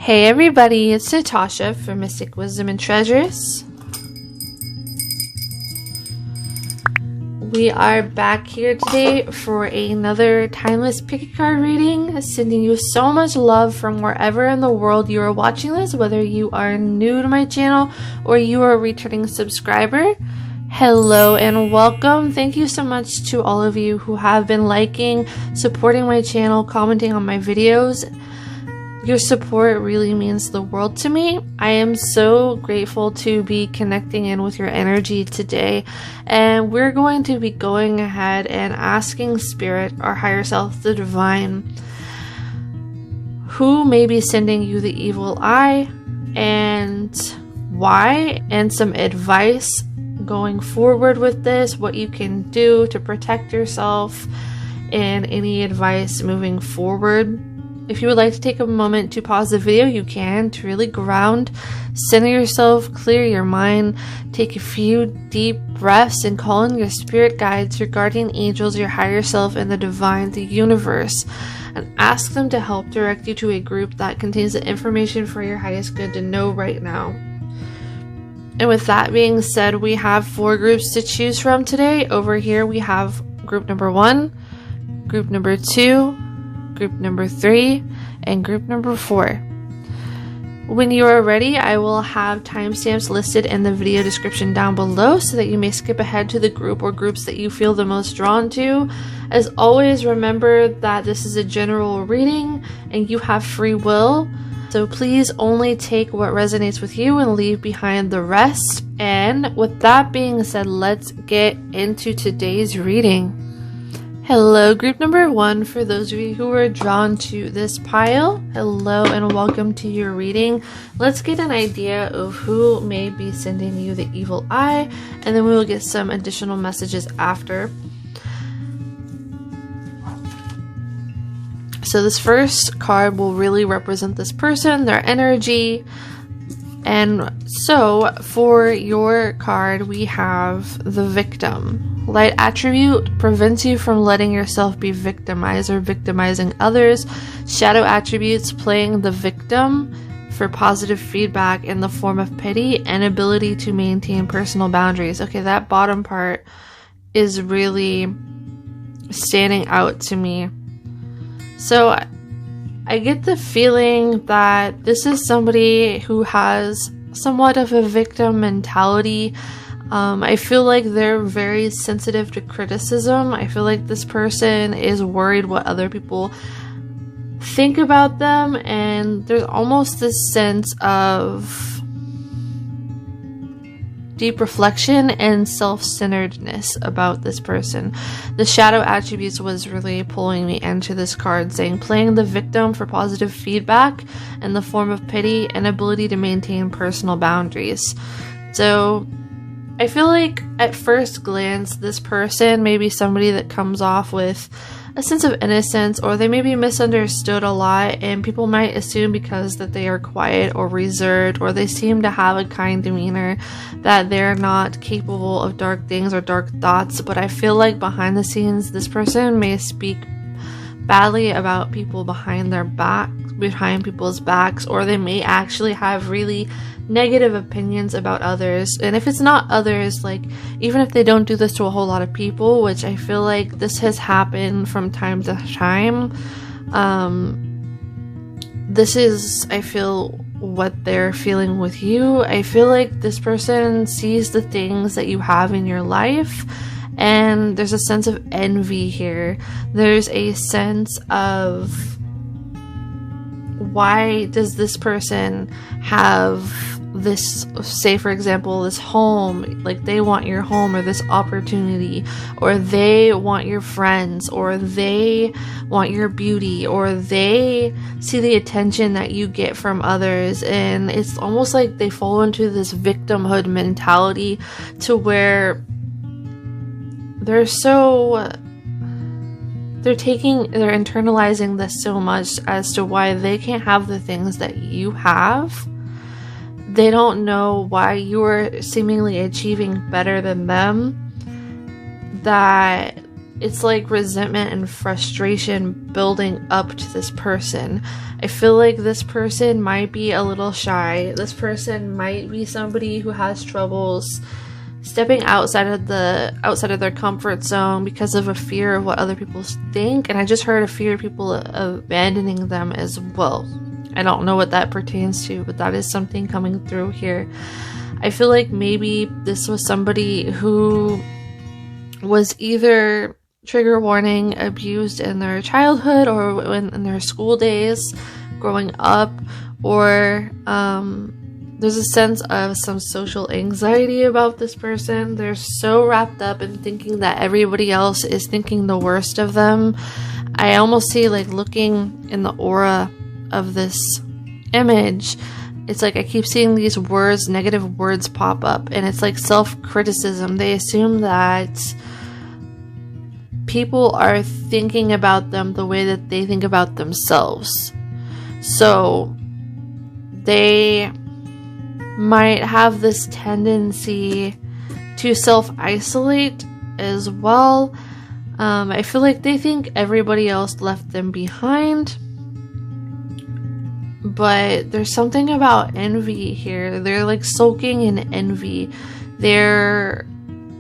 Hey everybody, it's Natasha for Mystic Wisdom and Treasures. We are back here today for another timeless pick a card reading, sending you so much love from wherever in the world you are watching this, whether you are new to my channel or you are a returning subscriber. Hello and welcome. Thank you so much to all of you who have been liking, supporting my channel, commenting on my videos. Your support really means the world to me. I am so grateful to be connecting in with your energy today, and we're going to be going ahead and asking Spirit, our higher self, the divine, who may be sending you the evil eye and why, and some advice going forward with this, what you can do to protect yourself, and any advice moving forward. If you would like to take a moment to pause the video, you can, to really ground, center yourself, clear your mind, take a few deep breaths, and call in your spirit guides, your guardian angels, your higher self, and the divine, the universe, and ask them to help direct you to a group that contains the information for your highest good to know right now. And with that being said, we have 4 groups to choose from today. Over here we have group number 1, group number 2, group number 3, and group number 4. When you are ready, I will have timestamps listed in the video description down below so that you may skip ahead to the group or groups that you feel the most drawn to. As always, remember that this is a general reading and you have free will, so please only take what resonates with you and leave behind the rest. And with that being said, let's get into today's reading. Hello, group number 1. For those of you who are drawn to this pile, hello and welcome to your reading. Let's get an idea of who may be sending you the evil eye, and then we will get some additional messages after. So this first card will really represent this person, their energy. And so for your card, we have the victim. Light attribute prevents you from letting yourself be victimized or victimizing others. Shadow attributes playing the victim for positive feedback in the form of pity and ability to maintain personal boundaries. Okay, that bottom part is really standing out to me. So I get the feeling that this is somebody who has somewhat of a victim mentality. I feel like they're very sensitive to criticism. I feel like this person is worried what other people think about them, and there's almost this sense of deep reflection and self-centeredness about this person. The shadow attributes was really pulling me into this card, saying playing the victim for positive feedback in the form of pity and ability to maintain personal boundaries. So I feel like at first glance, this person may be somebody that comes off with a sense of innocence, or they may be misunderstood a lot, and people might assume because that they are quiet or reserved, or they seem to have a kind demeanor, that they're not capable of dark things or dark thoughts. But I feel like behind the scenes, this person may speak badly about people behind people's backs, or they may actually have really negative opinions about others. And if it's not others, like even if they don't do this to a whole lot of people, which I feel like this has happened from time to time, this is, I feel, what they're feeling with you. I feel like this person sees the things that you have in your life, and there's a sense of envy here. There's a sense of, why does this person have this, say for example, this home, like they want your home, or this opportunity, or they want your friends, or they want your beauty, or they see the attention that you get from others. And it's almost like they fall into this victimhood mentality to where they're internalizing this so much as to why they can't have the things that you have. They don't know why you are seemingly achieving better than them. That it's like resentment and frustration building up to this person. I feel like this person might be a little shy. This person might be somebody who has troubles stepping outside of their comfort zone because of a fear of what other people think. And I just heard a fear of people abandoning them as well. I don't know what that pertains to, but that is something coming through here. I feel like maybe this was somebody who was either, trigger warning, abused in their childhood or in their school days growing up, or there's a sense of some social anxiety about this person. They're so wrapped up in thinking that everybody else is thinking the worst of them. I almost see, like, looking in the aura of this image, it's like I keep seeing these words, negative words pop up, and it's like self-criticism. They assume that people are thinking about them the way that they think about themselves. So they might have this tendency to self-isolate as well. I feel like they think everybody else left them behind. But there's something about envy here. They're like sulking in envy. They're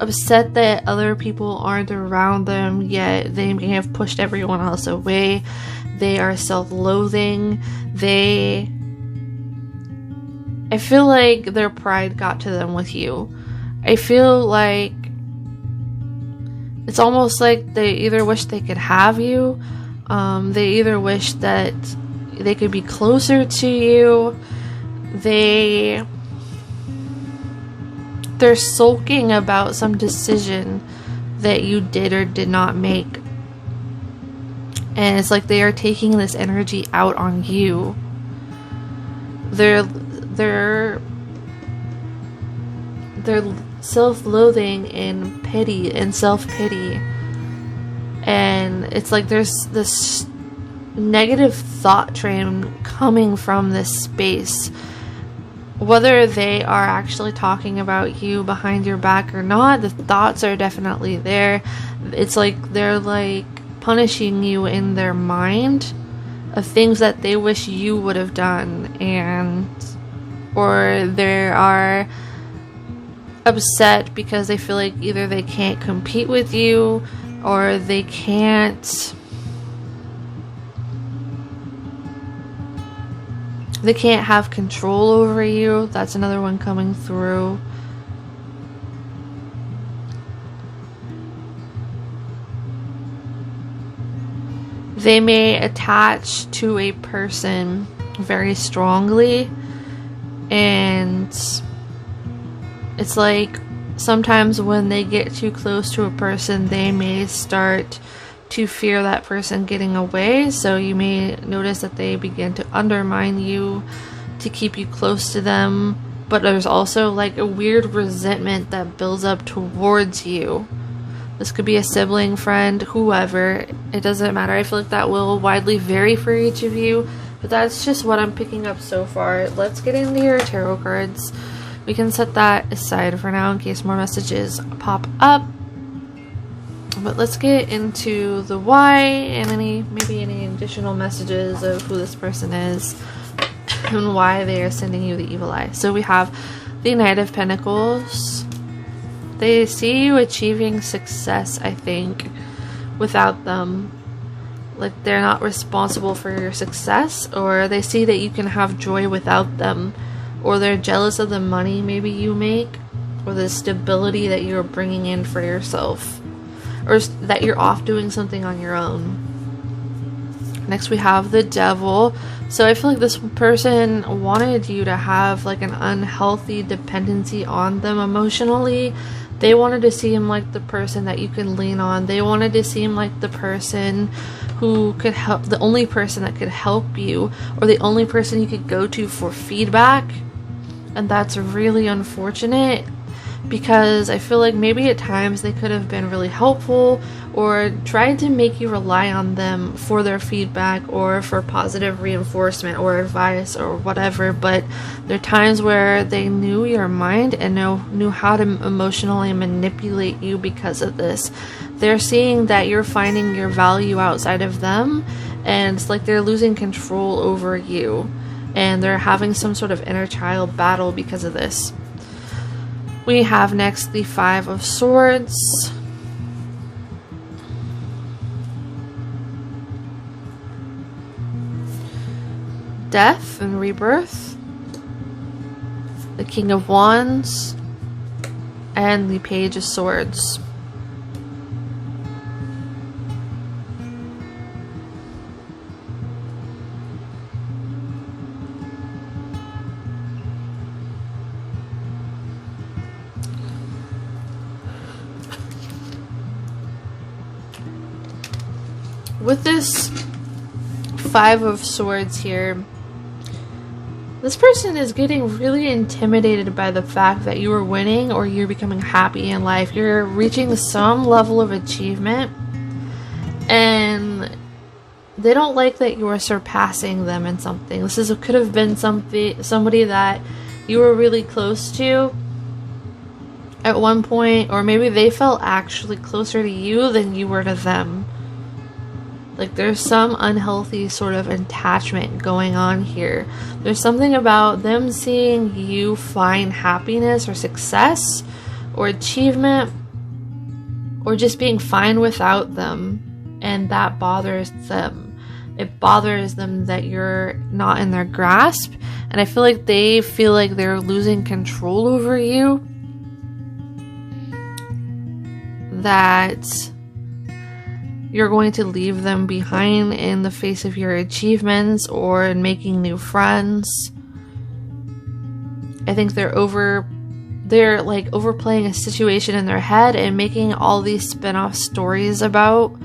upset that other people aren't around them, yet they may have pushed everyone else away. They are self-loathing. I feel like their pride got to them with you. I feel like it's almost like they either wish they could have you, they either wish that they could be closer to you. They're sulking about some decision that you did or did not make. And it's like they are taking this energy out on you. They're self-loathing and pity and self-pity. And it's like there's this negative thought train coming from this space. Whether they are actually talking about you behind your back or not, the thoughts are definitely there. It's like they're like punishing you in their mind of things that they wish you would have done, or they are upset because they feel like either they can't compete with you or they can't have control over you. That's another one coming through. They may attach to a person very strongly, and it's like sometimes when they get too close to a person, they may start to fear that person getting away. So you may notice that they begin to undermine you to keep you close to them. But there's also like a weird resentment that builds up towards you. This could be a sibling, friend, whoever. It doesn't matter. I feel like that will widely vary for each of you. But that's just what I'm picking up so far. Let's get into your tarot cards. We can set that aside for now in case more messages pop up. But let's get into the why and maybe any additional messages of who this person is and why they are sending you the evil eye. So we have the Knight of Pentacles. They see you achieving success, I think, without them. Like they're not responsible for your success, or they see that you can have joy without them, or they're jealous of the money maybe you make, or the stability that you're bringing in for yourself, or that you're off doing something on your own. Next we have the Devil. So I feel like this person wanted you to have like an unhealthy dependency on them emotionally. They wanted to seem like the person that you can lean on. They wanted to seem like the person who could help, the only person that could help you, or the only person you could go to for feedback. And that's really unfortunate, because I feel like maybe at times they could have been really helpful or tried to make you rely on them for their feedback or for positive reinforcement or advice or whatever, but there are times where they knew your mind and knew how to emotionally manipulate you because of this. They're seeing that you're finding your value outside of them, and it's like they're losing control over you, and they're having some sort of inner child battle because of this. We have next the Five of Swords. Death and rebirth. The King of Wands. And the Page of Swords. With this Five of Swords here, this person is getting really intimidated by the fact that you are winning or you're becoming happy in life. You're reaching some level of achievement, and they don't like that you are surpassing them in something. This could have been somebody that you were really close to at one point, or maybe they felt actually closer to you than you were to them. Like there's some unhealthy sort of attachment going on here. There's something about them seeing you find happiness or success or achievement or just being fine without them, and that bothers them. It bothers them that you're not in their grasp, and I feel like they feel like they're losing control over you. That you're going to leave them behind in the face of your achievements or in making new friends. I think they're like overplaying a situation in their head and making all these spin-off stories about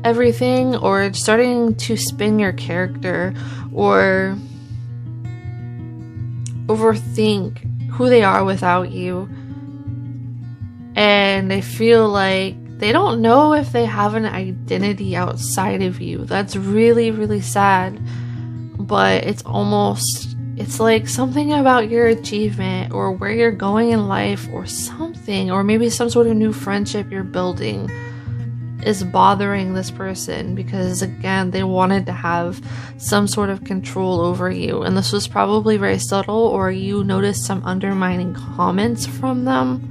everything, or starting to spin your character or overthink who they are without you. And I feel like they don't know if they have an identity outside of you. That's really, really sad. But it's like something about your achievement or where you're going in life or something, or maybe some sort of new friendship you're building is bothering this person, because again, they wanted to have some sort of control over you. And this was probably very subtle, or you noticed some undermining comments from them.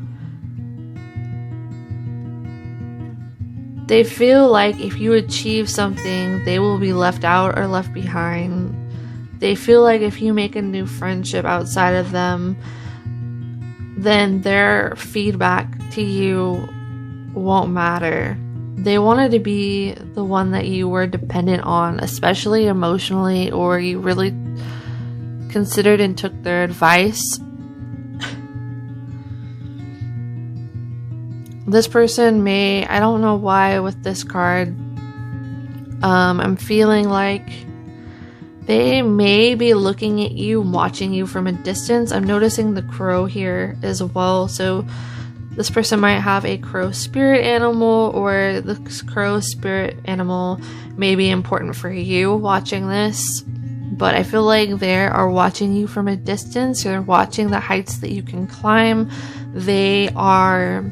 They feel like if you achieve something, they will be left out or left behind. They feel like if you make a new friendship outside of them, then their feedback to you won't matter. They wanted to be the one that you were dependent on, especially emotionally, or you really considered and took their advice. This person may, I don't know why with this card, I'm feeling like they may be looking at you, watching you from a distance. I'm noticing the crow here as well. So this person might have a crow spirit animal, or the crow spirit animal may be important for you watching this. But I feel like they are watching you from a distance. They're watching the heights that you can climb. They are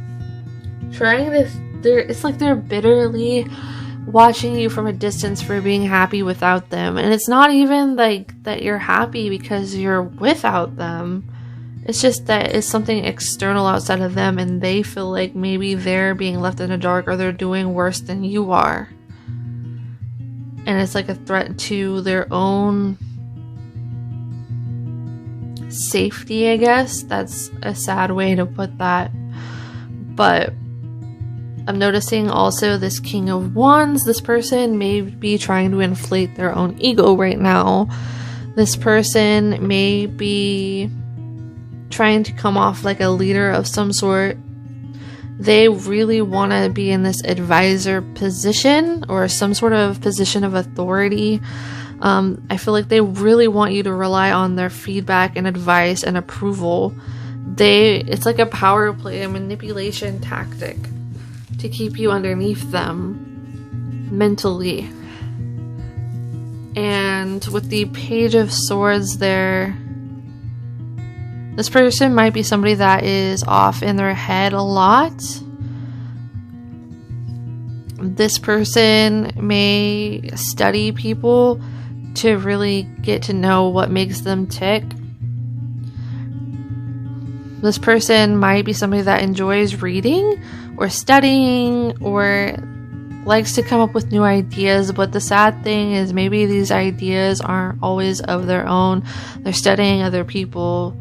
trying to, it's like they're bitterly watching you from a distance for being happy without them. And it's not even like that you're happy because you're without them. It's just that it's something external outside of them, and they feel like maybe they're being left in the dark, or they're doing worse than you are. And it's like a threat to their own safety, I guess. That's a sad way to put that. But I'm noticing also this King of Wands. This person may be trying to inflate their own ego right now. This person may be trying to come off like a leader of some sort. They really want to be in this advisor position or some sort of position of authority. I feel like they really want you to rely on their feedback and advice and approval. It's like a power play, a manipulation tactic to keep you underneath them mentally. And with the Page of Swords there, this person might be somebody that is off in their head a lot. This person may study people to really get to know what makes them tick. This person might be somebody that enjoys reading or studying or likes to come up with new ideas, but the sad thing is maybe these ideas aren't always of their own. They're studying other people.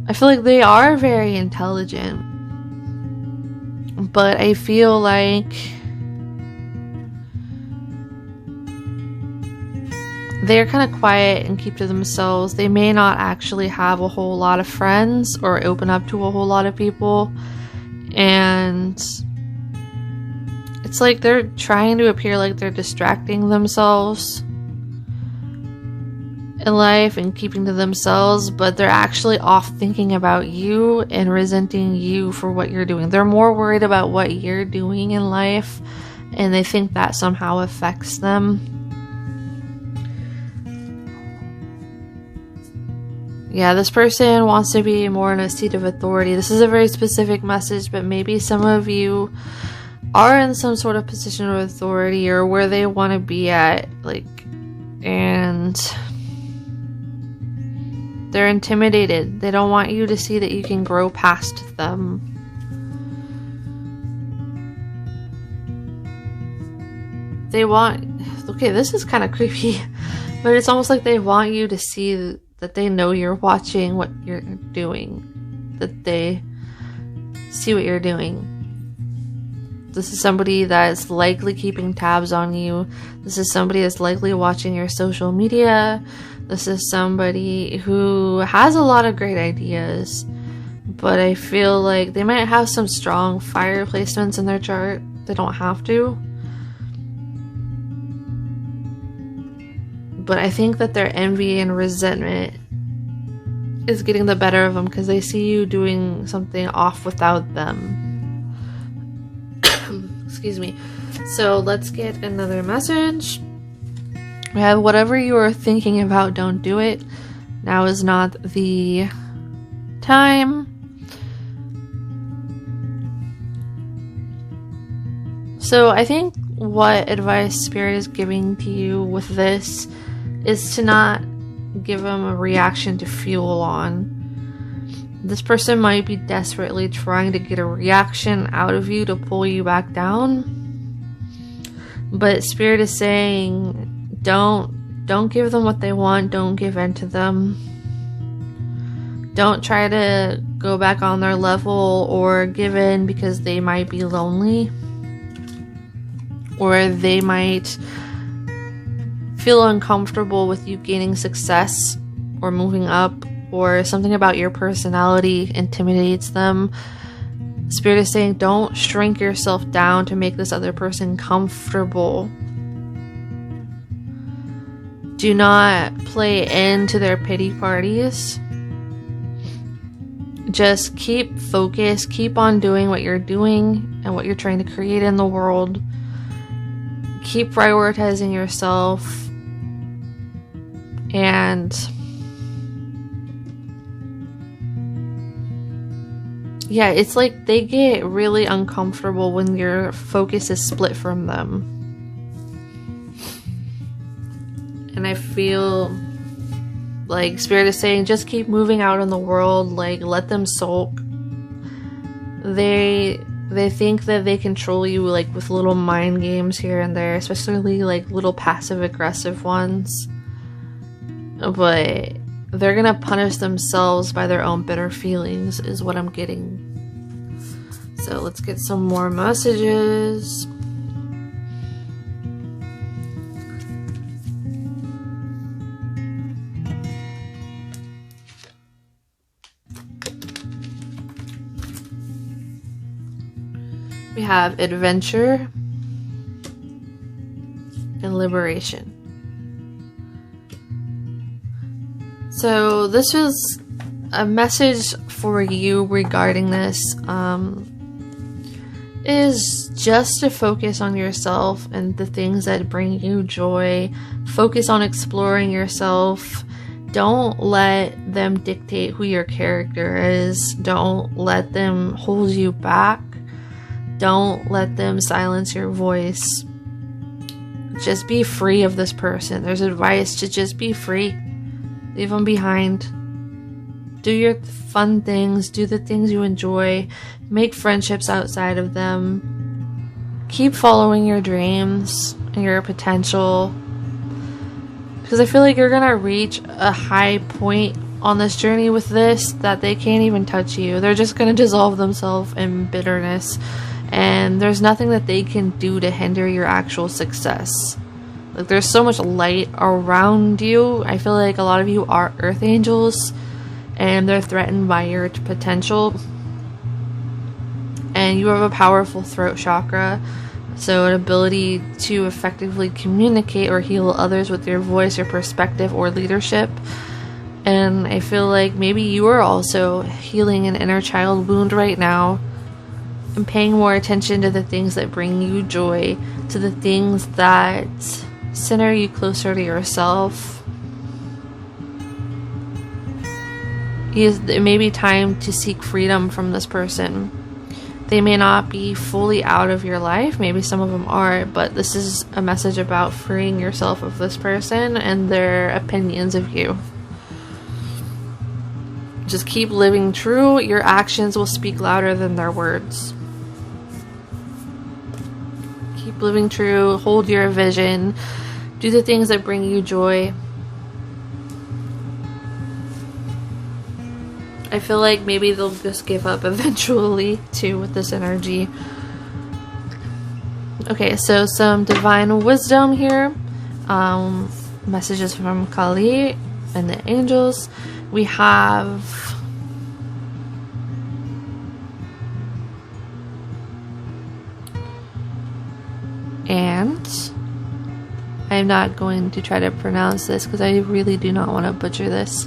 I feel like they are very intelligent, but I feel like they're kind of quiet and keep to themselves. They may not actually have a whole lot of friends or open up to a whole lot of people, and it's like they're trying to appear like they're distracting themselves in life and keeping to themselves, but they're actually off thinking about you and resenting you for what you're doing. They're more worried about what you're doing in life, and they think that somehow affects them. Yeah, this person wants to be more in a seat of authority. This is a very specific message, but maybe some of you are in some sort of position of authority or where they want to be at, and they're intimidated. They don't want you to see that you can grow past them. Okay, this is kind of creepy, but it's almost like they want you to see that they know you're watching what you're doing, that they see what you're doing. This is somebody that is likely keeping tabs on you. This is somebody that's likely watching your social media. This is somebody who has a lot of great ideas, but I feel like they might have some strong fire placements in their chart. They don't have to. But I think that their envy and resentment is getting the better of them because they see you doing something off without them. Excuse me. So let's get another message. We have, whatever you are thinking about, don't do it. Now is not the time. So I think what advice Spirit is giving to you with this is to not give them a reaction to fuel on. This person might be desperately trying to get a reaction out of you to pull you back down. But Spirit is saying, don't give them what they want. Don't give in to them. Don't try to go back on their level or give in because they might be lonely. Or they might feel uncomfortable with you gaining success or moving up, or something about your personality intimidates them. Spirit is saying, don't shrink yourself down to make this other person comfortable. Do not play into their pity parties. Just keep focused, keep on doing what you're doing and what you're trying to create in the world. Keep prioritizing yourself. And yeah, it's like they get really uncomfortable when your focus is split from them. And I feel like Spirit is saying, just keep moving out in the world, let them sulk. They think that they control you with little mind games here and there, especially little passive aggressive ones. But they're gonna punish themselves by their own bitter feelings is what I'm getting. So let's get some more messages. We have adventure and liberation. So this is a message for you regarding this is just to focus on yourself and the things that bring you joy. Focus on exploring yourself. Don't let them dictate who your character is. Don't let them hold you back. Don't let them silence your voice. Just be free of this person. There's advice to just be free. Leave them behind. Do your fun things. Do the things you enjoy. Make friendships outside of them. Keep following your dreams and your potential. Because I feel like you're going to reach a high point on this journey with this that they can't even touch you. They're just going to dissolve themselves in bitterness. And there's nothing that they can do to hinder your actual success. Like, there's so much light around you. I feel like a lot of you are earth angels. And they're threatened by your potential. And you have a powerful throat chakra, so an ability to effectively communicate or heal others with your voice or perspective or leadership. And I feel like maybe you are also healing an inner child wound right now and paying more attention to the things that bring you joy, to the things that center you closer to yourself. It may be time to seek freedom from this person. They may not be fully out of your life. Maybe some of them are, but this is a message about freeing yourself of this person and their opinions of you. Just keep living true. Your actions will speak louder than their words. Keep living true. Hold your vision. Do the things that bring you joy. I feel like maybe they'll just give up eventually too with this energy. Okay, so some divine wisdom here. Messages from Kali and the angels. We have and I'm not going to try to pronounce this because I really do not want to butcher this.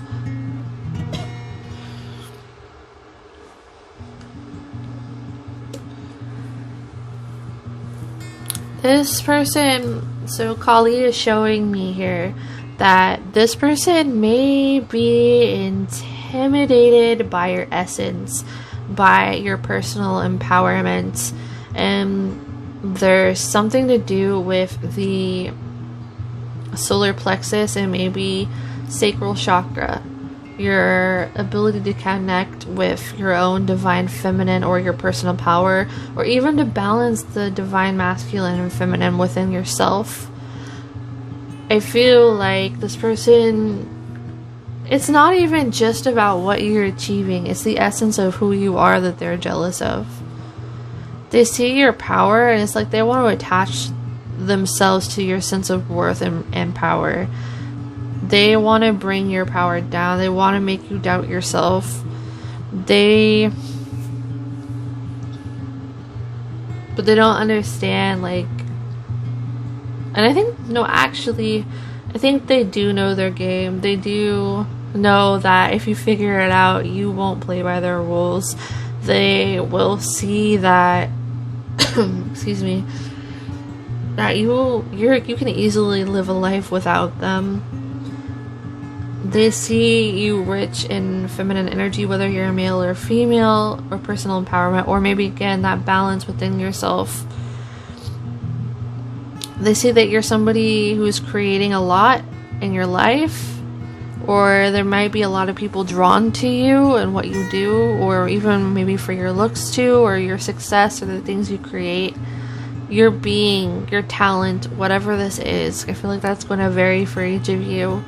This person, so Kali is showing me here that this person may be intimidated by your essence, by your personal empowerment, and there's something to do with the solar plexus and maybe sacral chakra. Your ability to connect with your own divine feminine or your personal power, or even to balance the divine masculine and feminine within yourself. I feel like this person, it's not even just about what you're achieving, it's the essence of who you are that they're jealous of. They see your power and it's like they want to attach themselves to your sense of worth and power. They want to bring your power down. They want to make you doubt yourself. But they don't understand, like, and I think, no, actually, I think they do know their game. They do know that if you figure it out, you won't play by their rules. They will see that, excuse me, that you can easily live a life without them. They see you rich in feminine energy, whether you're a male or female, or personal empowerment, or maybe again that balance within yourself. They see that you're somebody who's creating a lot in your life, or there might be a lot of people drawn to you and what you do, or even maybe for your looks too, or your success, or the things you create, your being, your talent, whatever this is. I feel like that's going to vary for each of you.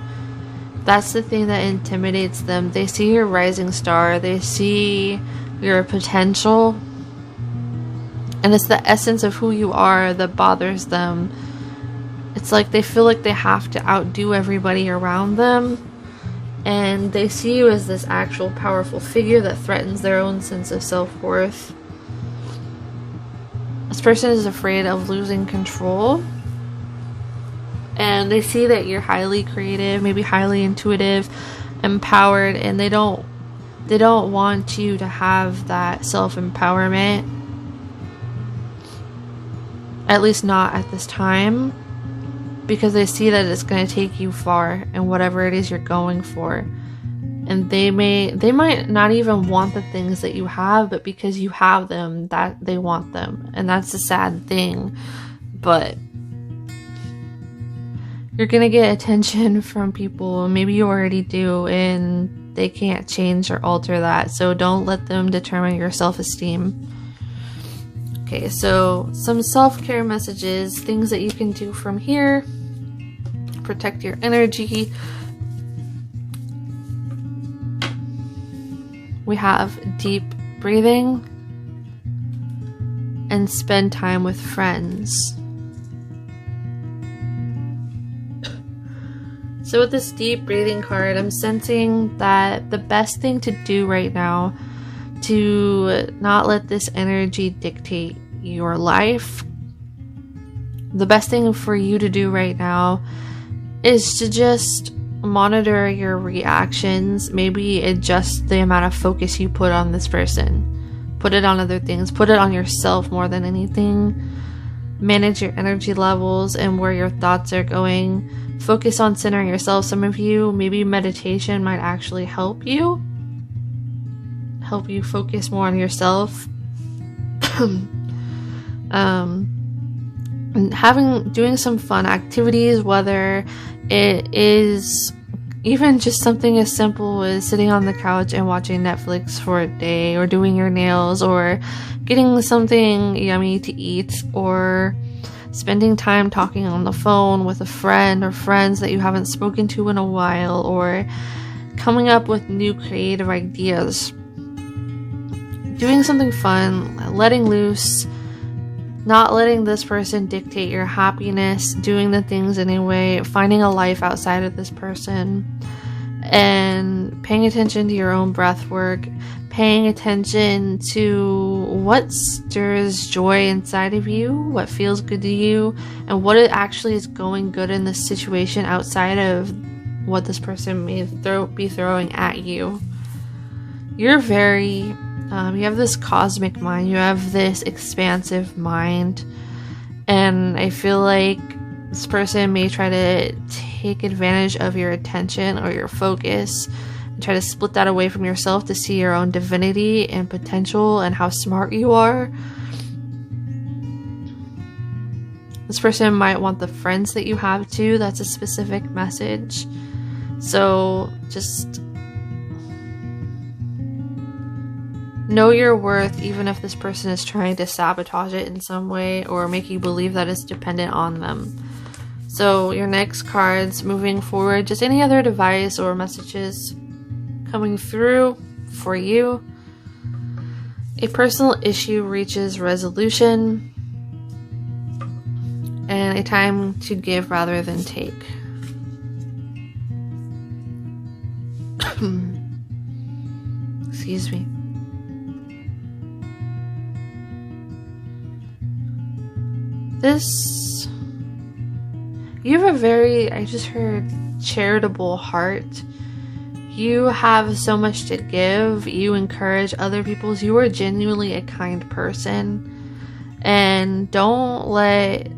That's the thing that intimidates them. They see your rising star. They see your potential. And it's the essence of who you are that bothers them. It's like they feel like they have to outdo everybody around them. And they see you as this actual powerful figure that threatens their own sense of self-worth. This person is afraid of losing control. And they see that you're highly creative, maybe highly intuitive, empowered, and they don't They don't want you to have that self-empowerment, at least not at this time, because they see that it's going to take you far in whatever it is you're going for. And they might not even want the things that you have, but because you have them, that they want them. And that's a sad thing. But you're going to get attention from people, maybe you already do, and they can't change or alter that. So don't let them determine your self-esteem. Okay, so some self-care messages, things that you can do from here. Protect your energy. We have deep breathing and spend time with friends. So with this deep breathing card, I'm sensing that the best thing to do right now to not let this energy dictate your life, the best thing for you to do right now is to just monitor your reactions. Maybe adjust the amount of focus you put on this person. Put it on other things. Put it on yourself more than anything. Manage your energy levels and where your thoughts are going. Focus on centering yourself. Some of you, maybe meditation might actually help you focus more on yourself. And doing some fun activities, whether it is even just something as simple as sitting on the couch and watching Netflix for a day, or doing your nails, or getting something yummy to eat, or spending time talking on the phone with a friend or friends that you haven't spoken to in a while, or coming up with new creative ideas. Doing something fun, letting loose, not letting this person dictate your happiness, doing the things anyway, finding a life outside of this person, and paying attention to your own breath work, paying attention to what stirs joy inside of you, what feels good to you, and what it actually is going good in this situation outside of what this person may be throwing at you. You're very... you have this cosmic mind, you have this expansive mind, and I feel like this person may try to take advantage of your attention or your focus and try to split that away from yourself to see your own divinity and potential and how smart you are. This person might want the friends that you have too. That's a specific message. So just know your worth, even if this person is trying to sabotage it in some way or make you believe that it's dependent on them. So your next cards, moving forward, just any other advice or messages coming through for you. A personal issue reaches resolution, and a time to give rather than take. Excuse me. You have a very, I just heard, charitable heart. You have so much to give. You encourage other people. You are genuinely a kind person. And don't let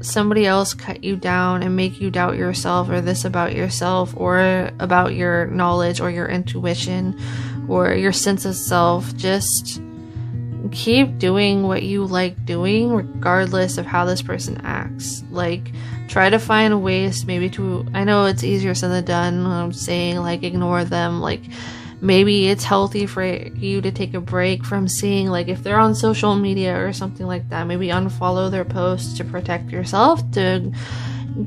somebody else cut you down and make you doubt yourself or this about yourself or about your knowledge or your intuition or your sense of self. Just keep doing what you like doing regardless of how this person acts. Like, try to find ways maybe to, I know it's easier said than done when I'm saying like ignore them. Like, maybe it's healthy for you to take a break from seeing, like, if they're on social media or something like that, maybe unfollow their posts to protect yourself, to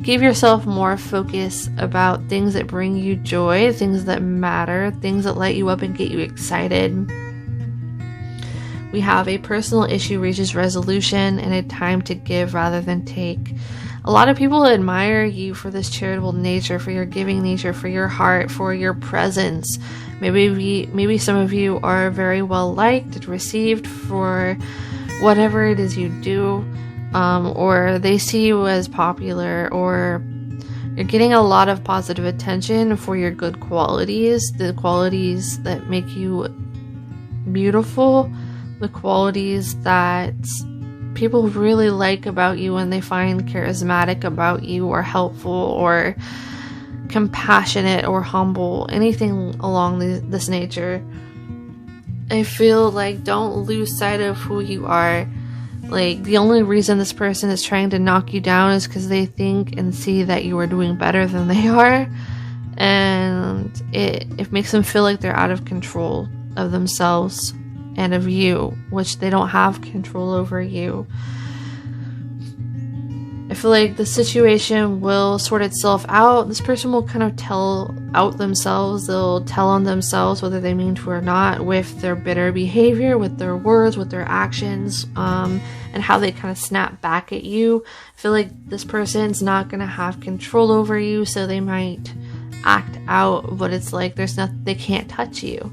give yourself more focus about things that bring you joy, things that matter, things that light you up and get you excited. We have a personal issue reaches resolution and a time to give rather than take. A lot of people admire you for this charitable nature, for your giving nature, for your heart, for your presence. Maybe some of you are very well liked and received for whatever it is you do, or they see you as popular, or You're getting a lot of positive attention for your good qualities, the qualities that make you beautiful, the qualities that people really like about you and they find charismatic about you, or helpful, or compassionate, or humble, anything along this nature. I feel like don't lose sight of who you are. Like, the only reason this person is trying to knock you down is because they think and see that you are doing better than they are, and it makes them feel like they're out of control of themselves and of you, which they don't have control over you. I feel like the situation will sort itself out. This person will kind of tell out themselves. They'll tell on themselves, whether they mean to or not, with their bitter behavior, with their words, with their actions, and how they kind of snap back at you. I feel like this person's not going to have control over you, so they might act out, but it's like they can't touch you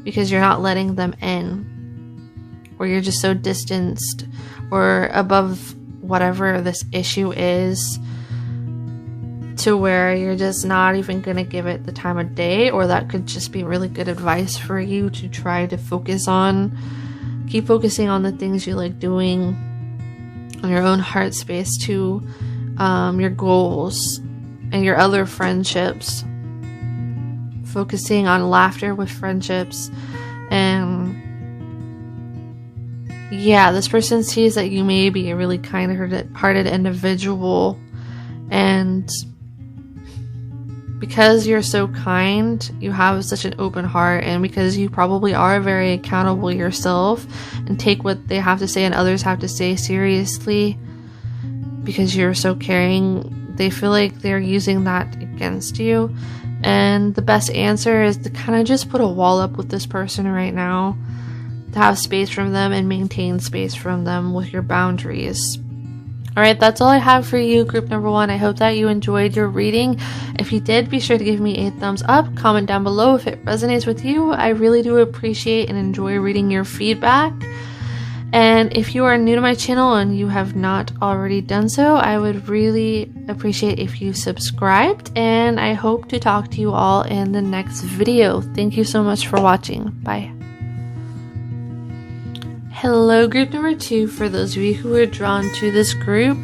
because you're not letting them in, or you're just so distanced or above whatever this issue is, to where you're just not even gonna give it the time of day. Or that could just be really good advice for you to try to focus on. Keep focusing on the things you like doing, on your own heart space, to your goals and your other friendships, focusing on laughter with friendships. And yeah, this person sees that you may be a really kind-hearted individual, and because you're so kind, you have such an open heart, and because you probably are very accountable yourself and take what they have to say and others have to say seriously, because you're so caring, they feel like they're using that against you. And the best answer is to kind of just put a wall up with this person right now, to have space from them and maintain space from them with your boundaries. Alright, that's all I have for you, group number 1. I hope that you enjoyed your reading. If you did, be sure to give me a thumbs up. Comment down below if it resonates with you. I really do appreciate and enjoy reading your feedback. And if you are new to my channel and you have not already done so, I would really appreciate if you subscribed. And I hope to talk to you all in the next video. Thank you so much for watching. Bye. Hello, group number 2. For those of you who are drawn to this group,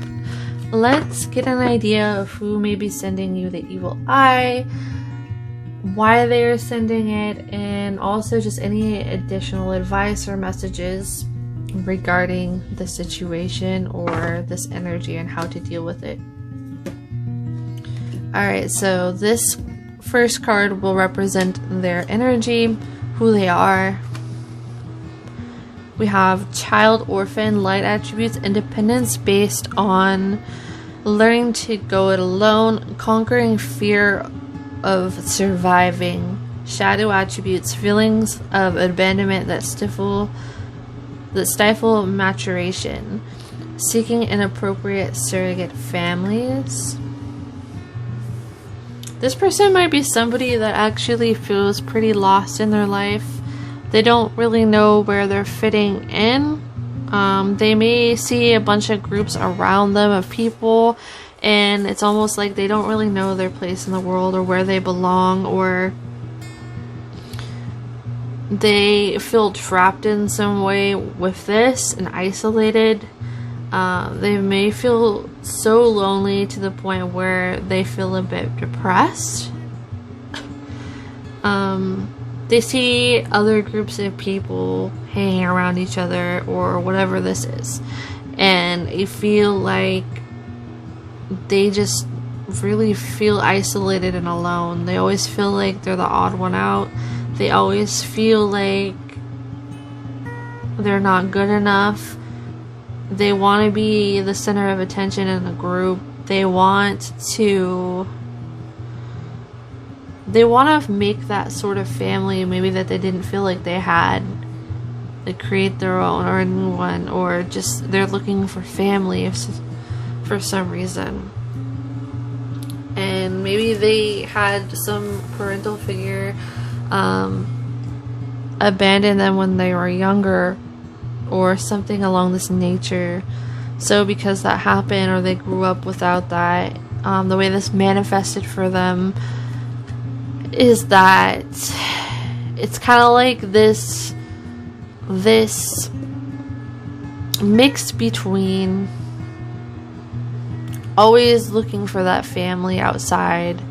let's get an idea of who may be sending you the evil eye, why they are sending it, and also just any additional advice or messages regarding the situation or this energy and how to deal with it. Alright, so this first card will represent their energy, who they are. We have child, orphan, light attributes, independence based on learning to go it alone, conquering fear of surviving, shadow attributes, feelings of abandonment that stifle maturation, seeking inappropriate surrogate families. This person might be somebody that actually feels pretty lost in their life. They don't really know where they're fitting in. They may see a bunch of groups around them of people, and it's almost like they don't really know their place in the world or where they belong, or they feel trapped in some way with this and isolated. They may feel so lonely to the point where they feel a bit depressed. They see other groups of people hanging around each other or whatever this is, and they feel like they just really feel isolated and alone. They always feel like they're the odd one out. They always feel like they're not good enough. They want to be the center of attention in the group. They want to make that sort of family maybe that they didn't feel like they had. They create their own or a new one, or just they're looking for family for some reason. And maybe they had some parental figure abandon them when they were younger or something along this nature. So because that happened, or they grew up without that, the way this manifested for them is that it's kind of like this mix between always looking for that family outside,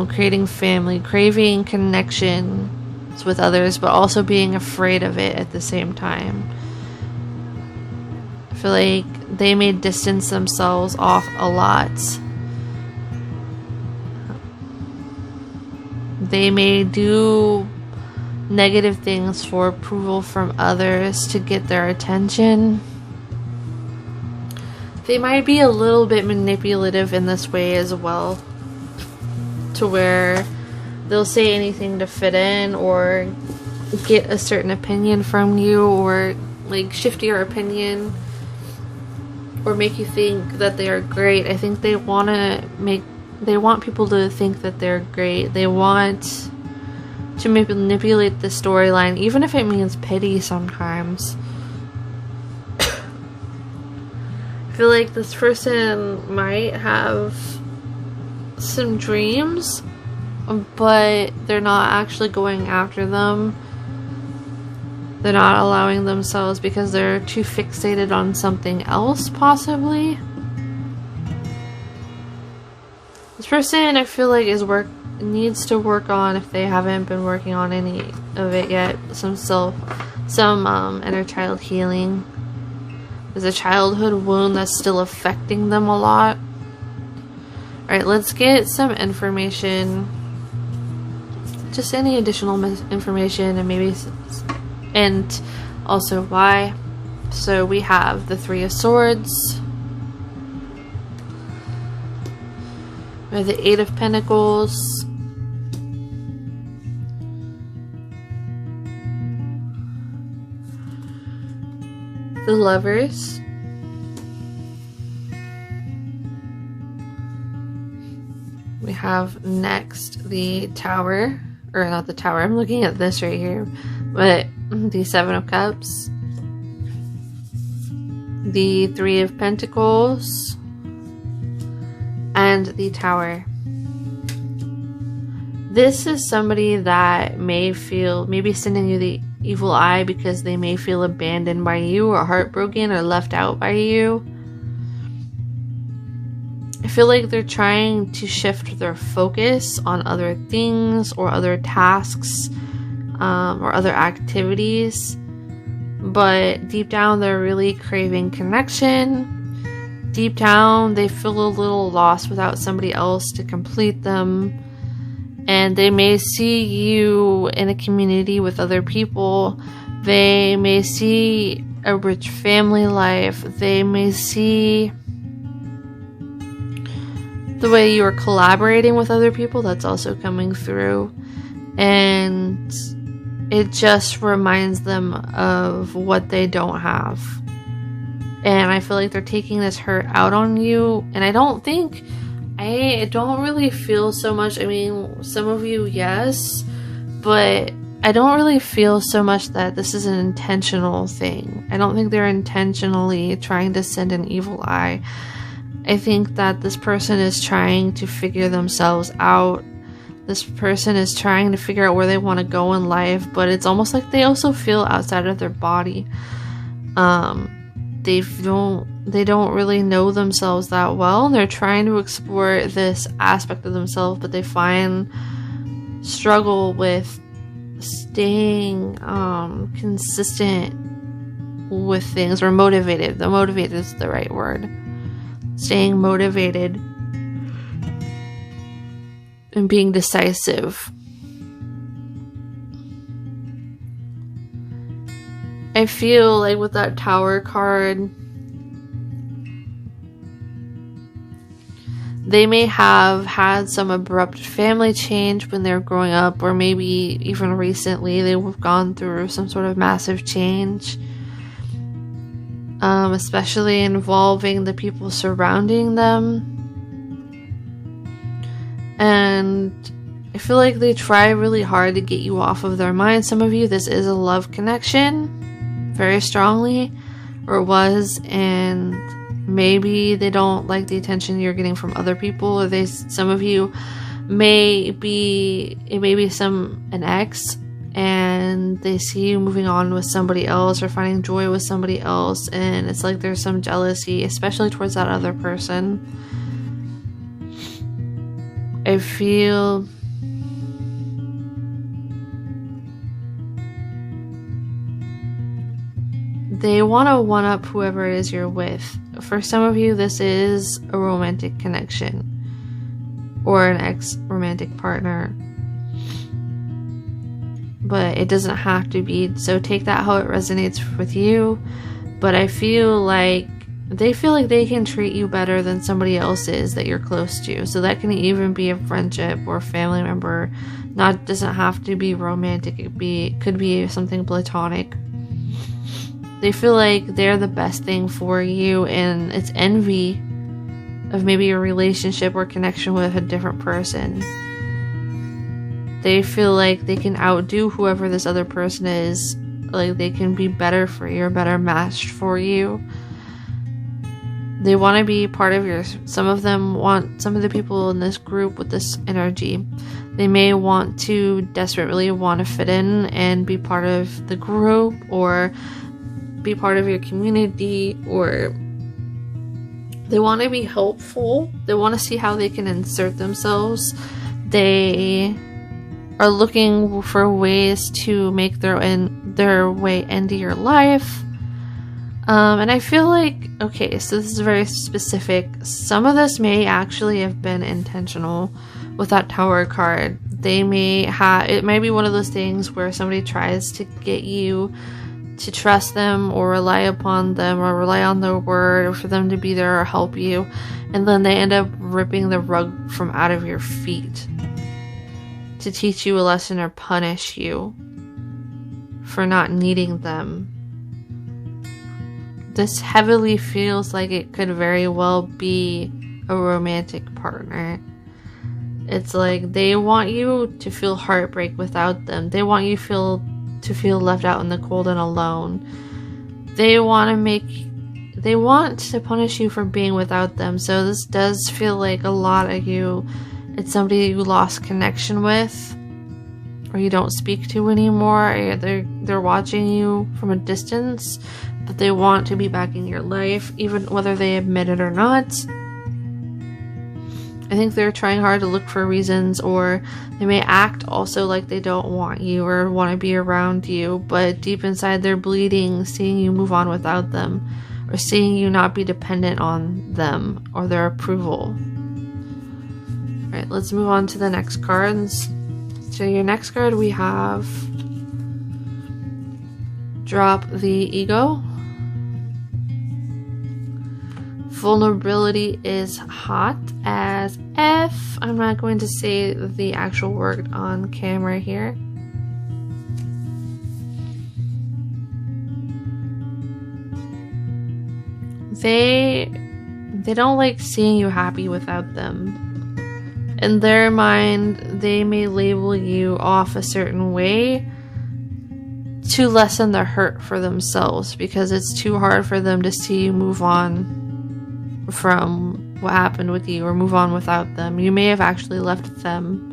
creating family, craving connections with others, but also being afraid of it at the same time. I feel like they may distance themselves off a lot. They may do negative things for approval from others to get their attention. They might be a little bit manipulative in this way as well, to where they'll say anything to fit in or get a certain opinion from you, or like shift your opinion or make you think that they are great. I think they want people to think that they're great. They want to manipulate the storyline, even if it means pity sometimes. I feel like this person might have some dreams, but they're not actually going after them. They're not allowing themselves because they're too fixated on something else, possibly. This person, I feel like, needs to work on, if they haven't been working on any of it yet, some inner child healing. There's a childhood wound that's still affecting them a lot. Alright, let's get some information. Just any additional information, and also why. So we have the Three of Swords. We have the Eight of Pentacles. The Lovers. We have next the Tower, or not the Tower, I'm looking at this right here, but the Seven of Cups, the Three of Pentacles, and the Tower. This is somebody that may be sending you the evil eye because they may feel abandoned by you, or heartbroken, or left out by you. I feel like they're trying to shift their focus on other things or other tasks, or other activities, but deep down they're really craving connection. Deep down they feel a little lost without somebody else to complete them. And they may see you in a community with other people. They may see a rich family life. They may see the way you are collaborating with other people. That's also coming through. And it just reminds them of what they don't have. And I feel like they're taking this hurt out on you. And I don't really feel so much. I mean, some of you, yes, but I don't really feel so much that this is an intentional thing. I don't think they're intentionally trying to send an evil eye. I think that this person is trying to figure themselves out. This person is trying to figure out where they want to go in life, but it's almost like they also feel outside of their body. They don't really know themselves that well, and they're trying to explore this aspect of themselves, but they struggle with staying consistent with things, or motivated. The motivated is the right word. Staying motivated and being decisive. I feel like with that Tower card, they may have had some abrupt family change when they were growing up, or maybe even recently they've gone through some sort of massive change, especially involving the people surrounding them. And I feel like they try really hard to get you off of their mind. Some of you, this is a love connection, very strongly, or it was, and maybe they don't like the attention you're getting from other people, or some of you may be an ex, and they see you moving on with somebody else or finding joy with somebody else, and it's like there's some jealousy, especially towards that other person. I feel they want to one-up whoever it is you're with. For some of you, this is a romantic connection or an ex-romantic partner. But it doesn't have to be, so take that how it resonates with you. But I feel like they can treat you better than somebody else is that you're close to. So that can even be a friendship or a family member. Doesn't have to be romantic. It could be something platonic. They feel like they're the best thing for you, and it's envy of maybe a relationship or connection with a different person. They feel like they can outdo whoever this other person is. Like they can be better for you, or better matched for you. They want to be part of some of the people in this group with this energy. They may desperately want to fit in and be part of the group, or be part of your community, or they want to be helpful. They want to see how they can insert themselves. They are looking for ways to make their way into your life. And I feel like, okay, so this is very specific. Some of this may actually have been intentional with that Tower card. It may be one of those things where somebody tries to get you to trust them or rely upon them or rely on their word, or for them to be there or help you, and then they end up ripping the rug from out of your feet to teach you a lesson or punish you for not needing them. This heavily feels like it could very well be a romantic partner. It's like they want you to feel heartbreak without them. They want you to feel left out in the cold and alone. They want to punish you for being without them. So this does feel like a lot of you, it's somebody you lost connection with, or you don't speak to anymore. Or they're watching you from a distance, but they want to be back in your life, even whether they admit it or not. I think they're trying hard to look for reasons, or they may act also like they don't want you or want to be around you, but deep inside they're bleeding, seeing you move on without them, or seeing you not be dependent on them or their approval. Alright, let's move on to the next cards. So your next card we have Drop the Ego. Vulnerability is hot as F. I'm not going to say the actual word on camera here. They don't like seeing you happy without them. In their mind, they may label you off a certain way to lessen the hurt for themselves, because it's too hard for them to see you move on from what happened with you, or move on without them. You may have actually left them.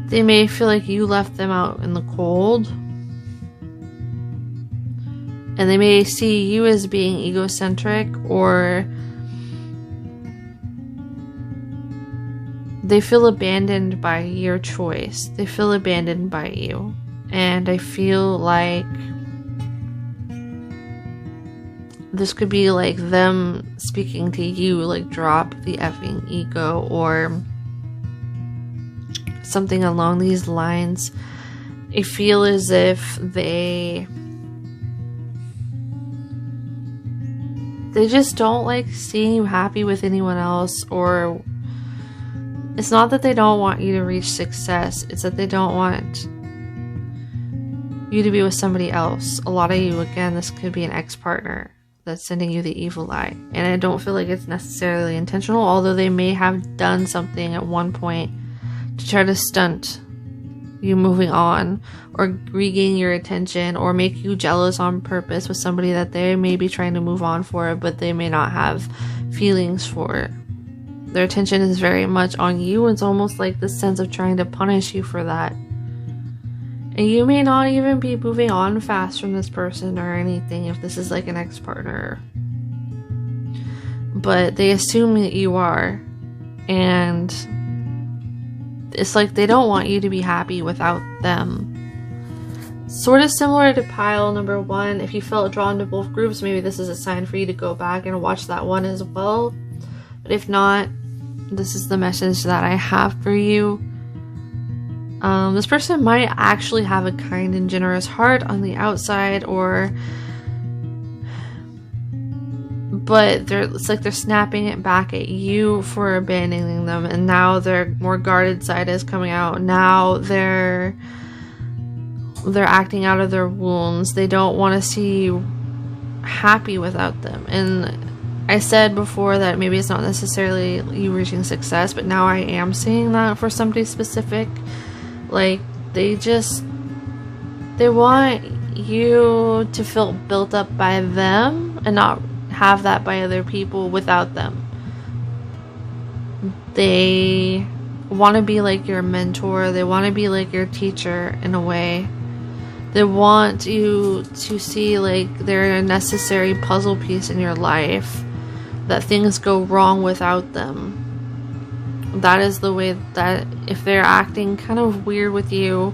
They may feel like you left them out in the cold, and they may see you as being egocentric, or they feel abandoned by your choice. They feel abandoned by you. And I feel like this could be like them speaking to you, like drop the effing ego, or something along these lines. I feel as if they just don't like seeing you happy with anyone else, or it's not that they don't want you to reach success, it's that they don't want you to be with somebody else. A lot of you, again, this could be an ex-partner that's sending you the evil eye. And I don't feel like it's necessarily intentional, although they may have done something at one point to try to stunt you moving on or regain your attention or make you jealous on purpose with somebody that they may be trying to move on for, but they may not have feelings for. Their attention is very much on you. It's almost like this sense of trying to punish you for that. And you may not even be moving on fast from this person or anything if this is like an ex-partner. But they assume that you are. And it's like they don't want you to be happy without them. Sort of similar to pile number 1. If you felt drawn to both groups, maybe this is a sign for you to go back and watch that one as well. But if not, this is the message that I have for you. This person might actually have a kind and generous heart on the outside, but it's like they're snapping it back at you for abandoning them, and now their more guarded side is coming out. Now they're acting out of their wounds. They don't want to see you happy without them. And I said before that maybe it's not necessarily you reaching success, but now I am seeing that for somebody specific. Like, they want you to feel built up by them and not have that by other people without them. They want to be like your mentor. They want to be like your teacher in a way. They want you to see like they're a necessary puzzle piece in your life, that things go wrong without them. That is the way that if they're acting kind of weird with you,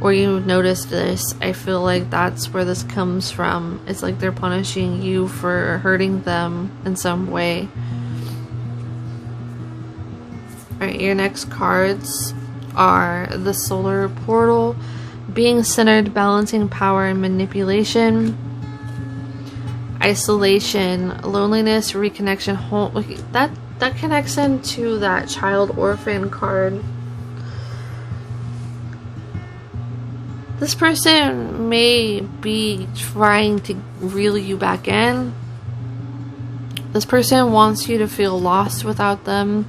or you notice this, I feel like that's where this comes from. It's like they're punishing you for hurting them in some way. Alright, your next cards are the Solar Portal, being centered, balancing power and manipulation, isolation, loneliness, reconnection, home. That connects into that child orphan card. This person may be trying to reel you back in. This person wants you to feel lost without them.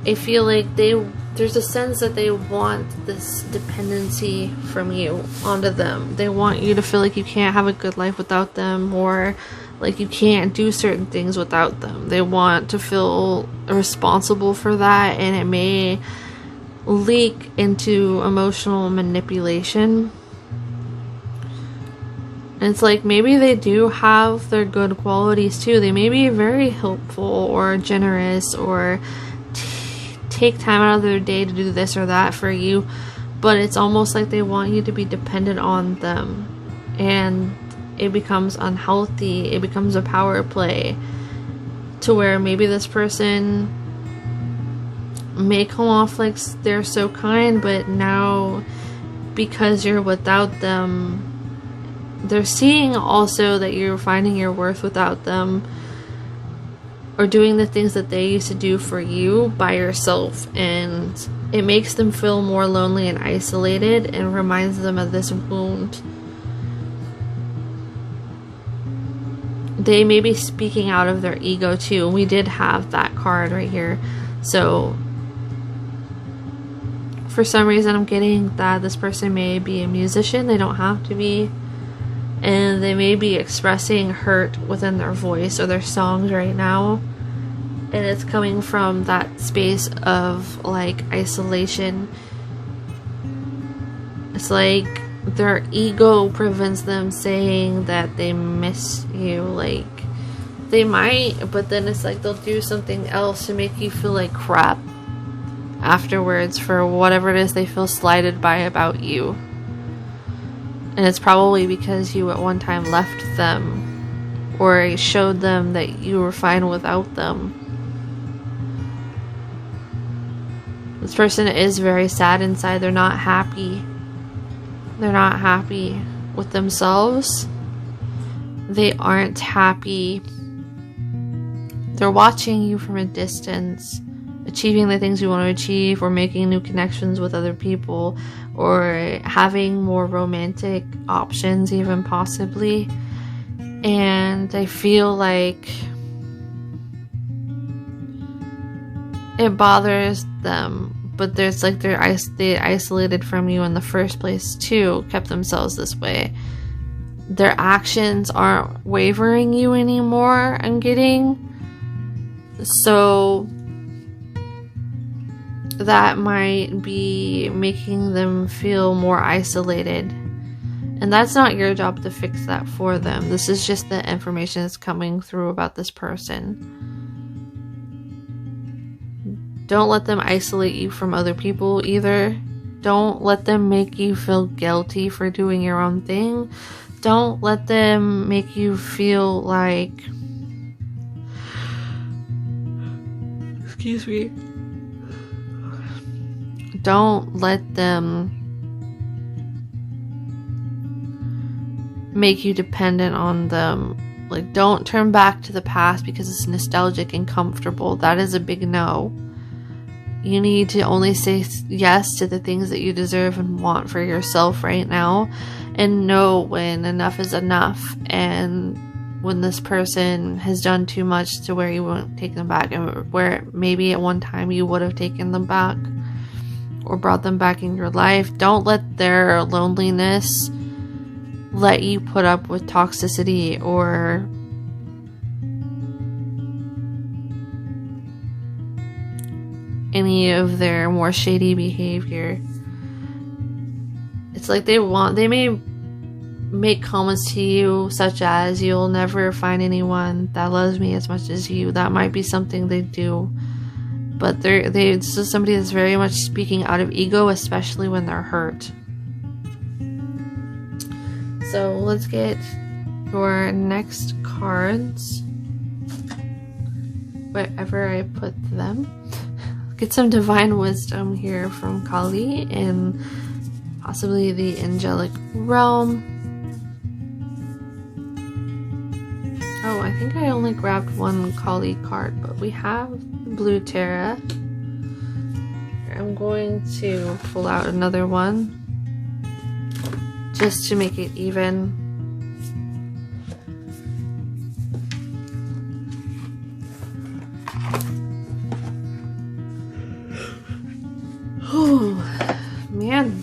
I feel like there's a sense that they want this dependency from you onto them. They want you to feel like you can't have a good life without them, or like you can't do certain things without them. They want to feel responsible for that, and it may leak into emotional manipulation. And it's like maybe they do have their good qualities too. They may be very helpful or generous or take time out of their day to do this or that for you, but it's almost like they want you to be dependent on them, and it becomes unhealthy. It becomes a power play to where maybe this person may come off like they're so kind, but now because you're without them, they're seeing also that you're finding your worth without them, or doing the things that they used to do for you by yourself, and it makes them feel more lonely and isolated and reminds them of this wound. They may be speaking out of their ego too. We did have that card right here. So for some reason I'm getting that this person may be a musician. They don't have to be. And they may be expressing hurt within their voice or their songs right now. And it's coming from that space of like isolation. It's like their ego prevents them saying that they miss you. Like, they might, but then it's like they'll do something else to make you feel like crap afterwards for whatever it is they feel slighted by about you. And it's probably because you at one time left them, or showed them that you were fine without them. This person is very sad inside. They're not happy. They're not happy with themselves. They aren't happy. They're watching you from a distance, achieving the things you want to achieve, or making new connections with other people, or having more romantic options even possibly. And I feel like it bothers them, but there's like they isolated from you in the first place too, kept themselves this way. Their actions aren't wavering you anymore, I'm getting. So that might be making them feel more isolated. And that's not your job to fix that for them. This is just the information that's coming through about this person. Don't let them isolate you from other people either. Don't let them make you feel guilty for doing your own thing. Don't let them make you feel like... Excuse me. Don't let them make you dependent on them. Like, don't turn back to the past because it's nostalgic and comfortable. That is a big no. You need to only say yes to the things that you deserve and want for yourself right now, and know when enough is enough, and when this person has done too much to where you won't take them back, and where maybe at one time you would have taken them back or brought them back in your life. Don't let their loneliness let you put up with toxicity or any of their more shady behavior. It's like they may make comments to you such as, "You'll never find anyone that loves me as much as you." That might be something they do, but this is somebody that's very much speaking out of ego, especially when they're hurt. So let's get your next cards wherever I put them. Get some divine wisdom here from Kali and possibly the angelic realm. Oh, I think I only grabbed one Kali card, but we have Blue Terra. I'm going to pull out another one just to make it even. Oh, man.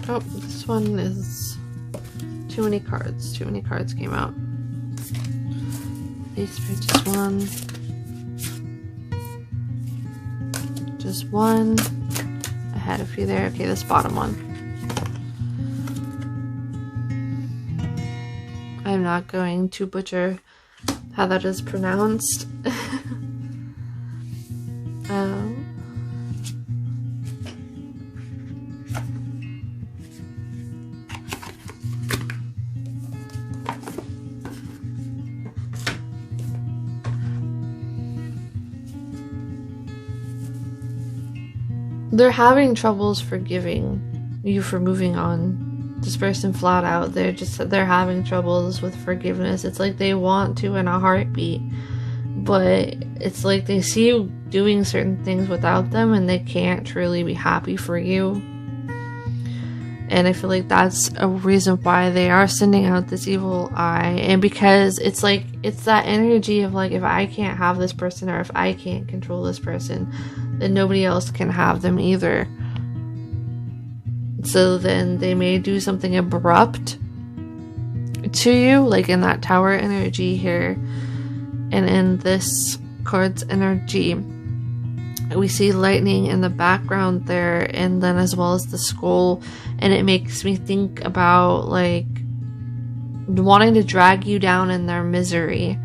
Oh, this one is too many cards. Too many cards came out. These are just one. Just one. I had a few there. Okay, this bottom one. I'm not going to butcher how that is pronounced. They're having troubles forgiving you for moving on. This person flat out, they're having troubles with forgiveness. It's like they want to in a heartbeat, but it's like they see you doing certain things without them and they can't truly be happy for you. And I feel like that's a reason why they are sending out this evil eye. And because it's like, it's that energy of like, if I can't have this person, or if I can't control this person, then nobody else can have them either. So then they may do something abrupt to you, like in that Tower energy here. And in this card's energy, we see lightning in the background there, and then as well as the skull. And it makes me think about like wanting to drag you down in their misery.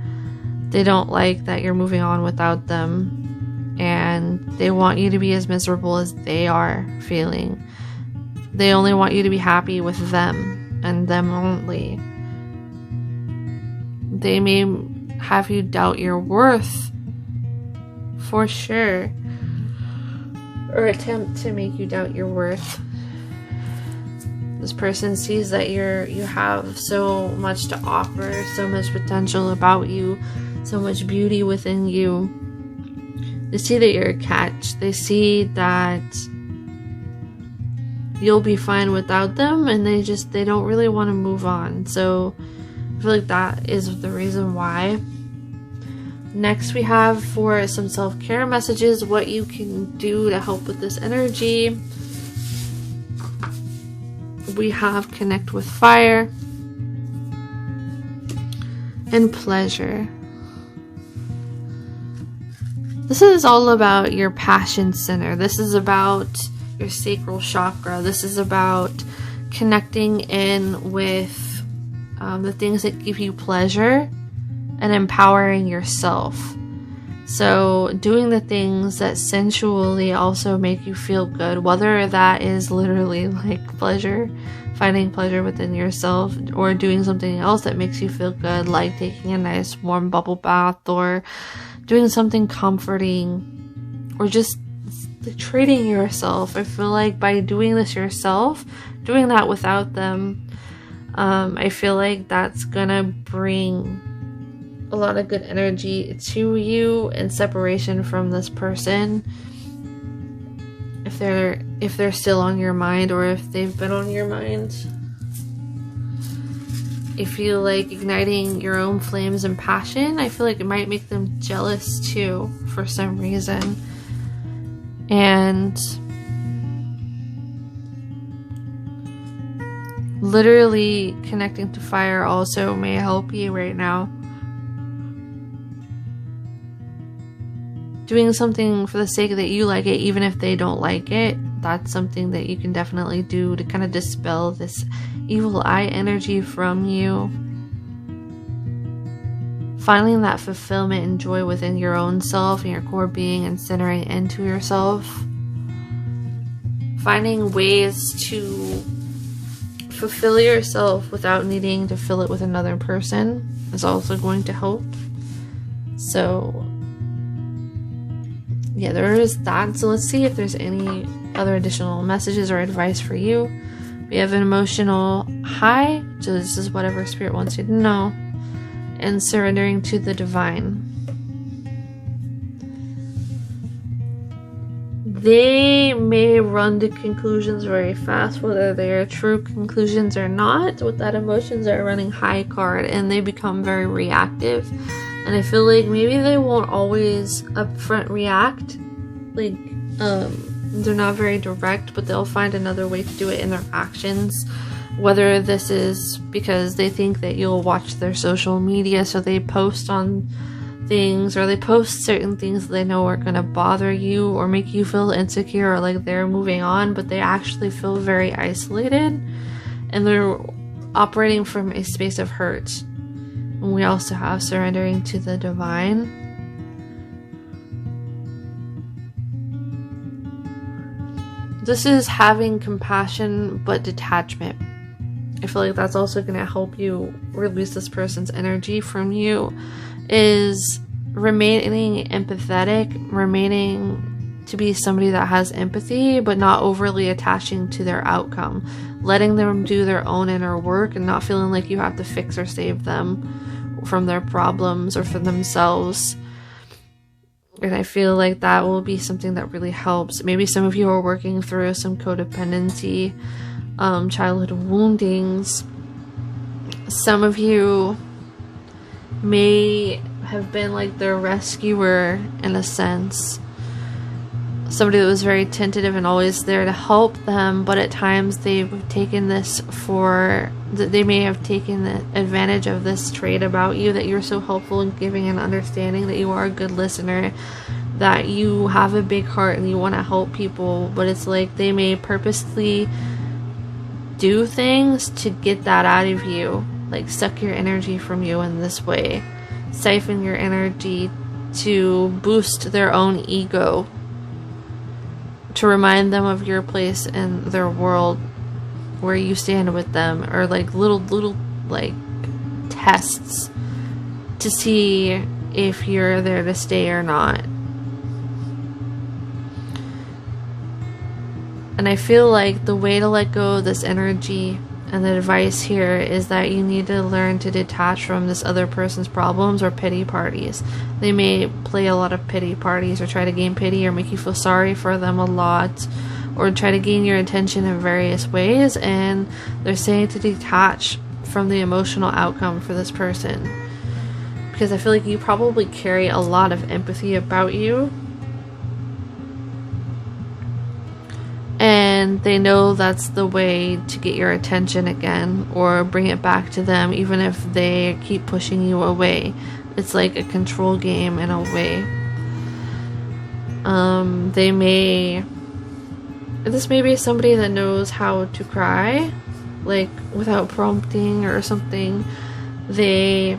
They don't like that you're moving on without them, and they want you to be as miserable as they are feeling. They only want you to be happy with them and them only. They may have you doubt your worth, for sure, or attempt to make you doubt your worth. This person sees that you have so much to offer, so much potential about you, so much beauty within you. They see that you're a catch. They see that you'll be fine without them, and they don't really want to move on. So I feel like that is the reason why. Next, we have for some self-care messages, what you can do to help with this energy. We have connect with fire and pleasure. This is all about your passion center. This is about your sacral chakra. This is about connecting in with the things that give you pleasure and empowering yourself. So doing the things that sensually also make you feel good, whether that is literally like pleasure, finding pleasure within yourself, or doing something else that makes you feel good, like taking a nice warm bubble bath, or doing something comforting, or just treating yourself. I feel like by doing this yourself, doing that without them, I feel like that's gonna bring a lot of good energy to you and separation from this person, if they're still on your mind, or if they've been on your mind. I feel like igniting your own flames and passion, I feel like it might make them jealous too for some reason. And literally connecting to fire also may help you right now. Doing something for the sake that you like it, even if they don't like it, that's something that you can definitely do to kind of dispel this evil eye energy from you. Finding that fulfillment and joy within your own self and your core being, and centering into yourself. Finding ways to fulfill yourself without needing to fill it with another person is also going to help. So yeah, there is that. So let's see if there's any other additional messages or advice for you. We have an emotional high, so this is whatever spirit wants you to know, and surrendering to the divine. They may run to conclusions very fast, whether they are true conclusions or not. With that, emotions are running high card, and they become very reactive. And I feel like maybe they won't always upfront react. Like, they're not very direct, but they'll find another way to do it in their actions. Whether this is because they think that you'll watch their social media, so they post on things, or they post certain things that they know are going to bother you or make you feel insecure, or like they're moving on, but they actually feel very isolated, and they're operating from a space of hurt. And we also have surrendering to the divine. This is having compassion but detachment. I feel like that's also going to help you release this person's energy from you, is remaining empathetic, remaining to be somebody that has empathy, but not overly attaching to their outcome, letting them do their own inner work and not feeling like you have to fix or save them from their problems or for themselves. And I feel like that will be something that really helps. Maybe some of you are working through some codependency, childhood woundings. Some of you may have been like their rescuer in a sense. Somebody that was very tentative and always there to help them, but at times they've taken they may have taken advantage of this trait about you, that you're so helpful and giving and understanding, that you are a good listener, that you have a big heart and you want to help people, but it's like they may purposely do things to get that out of you, like suck your energy from you in this way, siphon your energy to boost their own ego, to remind them of your place in their world, where you stand with them, or like little like tests to see if you're there to stay or not. And I feel like the way to let go of this energy and the advice here is that you need to learn to detach from this other person's problems or pity parties. They may play a lot of pity parties or try to gain pity or make you feel sorry for them a lot, or try to gain your attention in various ways, and they're saying to detach from the emotional outcome for this person. Because I feel like you probably carry a lot of empathy about you. And they know that's the way to get your attention again, or bring it back to them, even if they keep pushing you away. It's like a control game in a way. This may be somebody that knows how to cry, like without prompting or something. They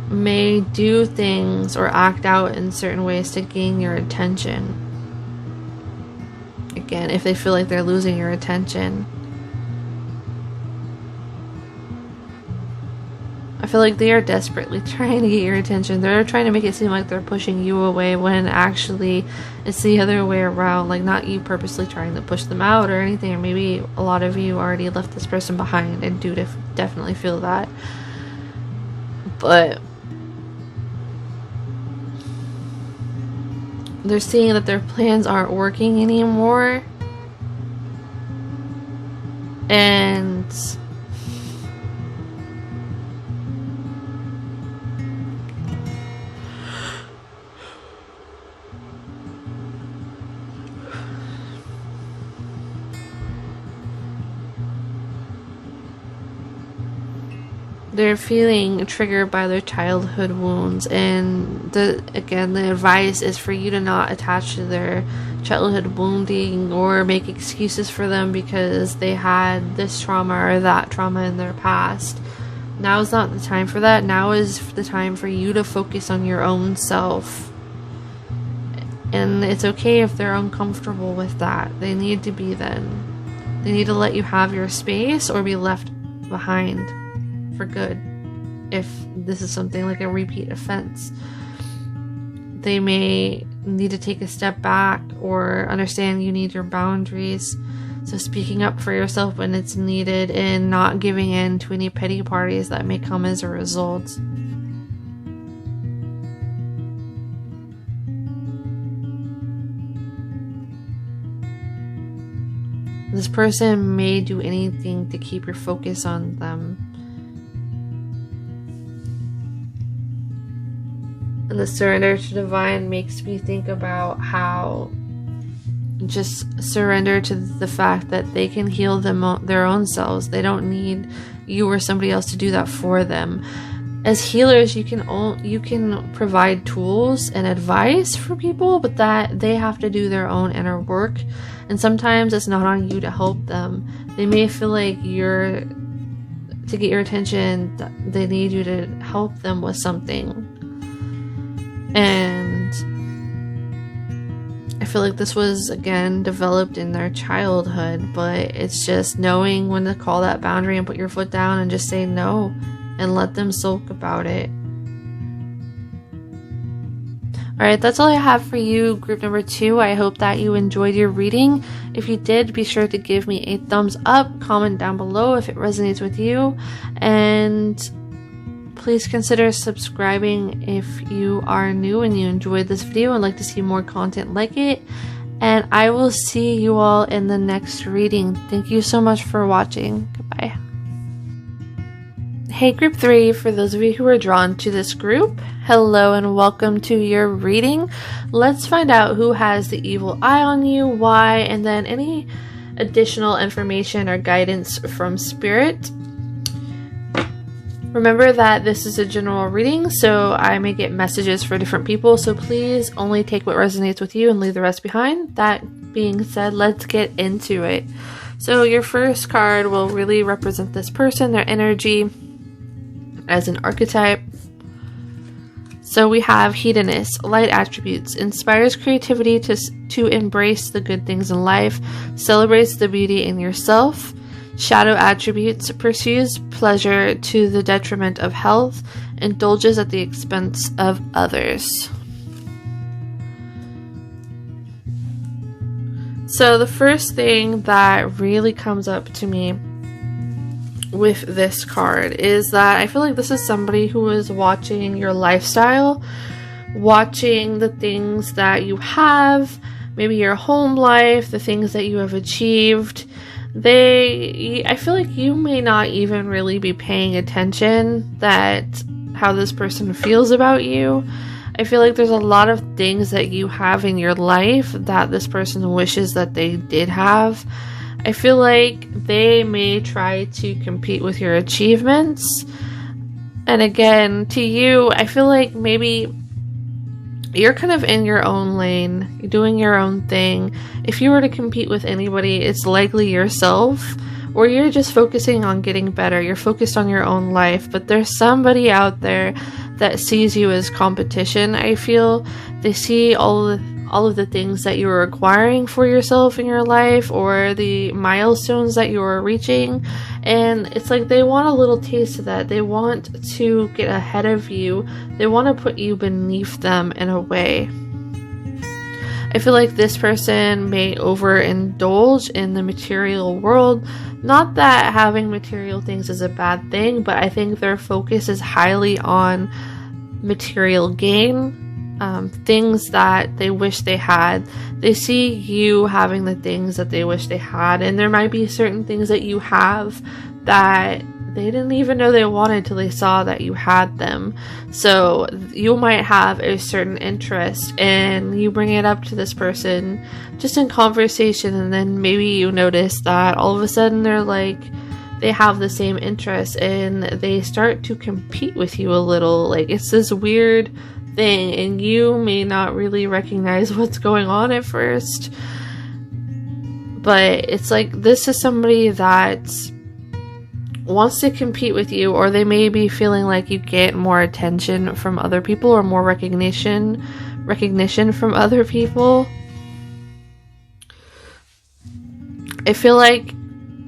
may do things or act out in certain ways to gain your attention. Again, if they feel like they're losing your attention. I feel like they are desperately trying to get your attention. They're trying to make it seem like they're pushing you away, when actually it's the other way around. Like, not you purposely trying to push them out or anything. Or maybe a lot of you already left this person behind and do definitely feel that. But they're seeing that their plans aren't working anymore. And they're feeling triggered by their childhood wounds, and the advice is for you to not attach to their childhood wounding or make excuses for them because they had this trauma or that trauma in their past. Now is not the time for that. Now is the time for you to focus on your own self. And it's okay if they're uncomfortable with that. They need to be then. They need to let you have your space or be left behind for good if this is something like a repeat offense. They may need to take a step back or understand you need your boundaries. So speaking up for yourself when it's needed and not giving in to any pity parties that may come as a result. This person may do anything to keep your focus on them. And the surrender to divine makes me think about how just surrender to the fact that they can heal their own selves. They don't need you or somebody else to do that for them. As healers, you can provide tools and advice for people, but that they have to do their own inner work. And sometimes it's not on you to help them. They may feel like to get your attention, they need you to help them with something. And I feel like this was, again, developed in their childhood, but it's just knowing when to call that boundary and put your foot down and just say no and let them sulk about it. Alright, that's all I have for you, group number 2. I hope that you enjoyed your reading. If you did, be sure to give me a thumbs up, comment down below if it resonates with you, and please consider subscribing if you are new and you enjoyed this video and like to see more content like it. And I will see you all in the next reading. Thank you so much for watching. Goodbye. Hey group 3, for those of you who are drawn to this group, hello and welcome to your reading. Let's find out who has the evil eye on you, why, and then any additional information or guidance from spirit. Remember that this is a general reading, so I may get messages for different people, so please only take what resonates with you and leave the rest behind. That being said, let's get into it. So your first card will really represent this person, their energy as an archetype. So we have hedonist, light attributes, inspires creativity to embrace the good things in life, celebrates the beauty in yourself, Shadow attributes: pursues pleasure to the detriment of health, indulges at the expense of others. So the first thing that really comes up to me with this card is that I feel like this is somebody who is watching your lifestyle, watching the things that you have, maybe your home life, the things that you have achieved. I feel like you may not even really be paying attention that how this person feels about you. I feel like there's a lot of things that you have in your life that this person wishes that they did have. I feel like they may try to compete with your achievements. And again, to you, I feel like maybe you're kind of in your own lane, you're doing your own thing. If you were to compete with anybody, it's likely yourself, or you're just focusing on getting better. You're focused on your own life, but there's somebody out there that sees you as competition. I feel they see all of the things that you are acquiring for yourself in your life, or the milestones that you are reaching, and it's like they want a little taste of that. They want to get ahead of you. They want to put you beneath them in a way. I feel like this person may overindulge in the material world. Not that having material things is a bad thing, but I think their focus is highly on material gain. Things that they wish they had. They see you having the things that they wish they had, and there might be certain things that you have that they didn't even know they wanted till they saw that you had them. So you might have a certain interest and you bring it up to this person just in conversation, and then maybe you notice that all of a sudden they have the same interest and they start to compete with you a little. Like, it's this weird thing, and you may not really recognize what's going on at first, but it's like this is somebody that wants to compete with you, or they may be feeling like you get more attention from other people or more recognition from other people. I feel like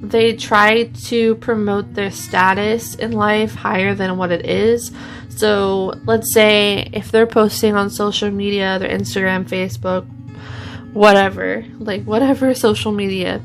they try to promote their status in life higher than what it is. So let's say if they're posting on social media, their Instagram, Facebook, whatever social media,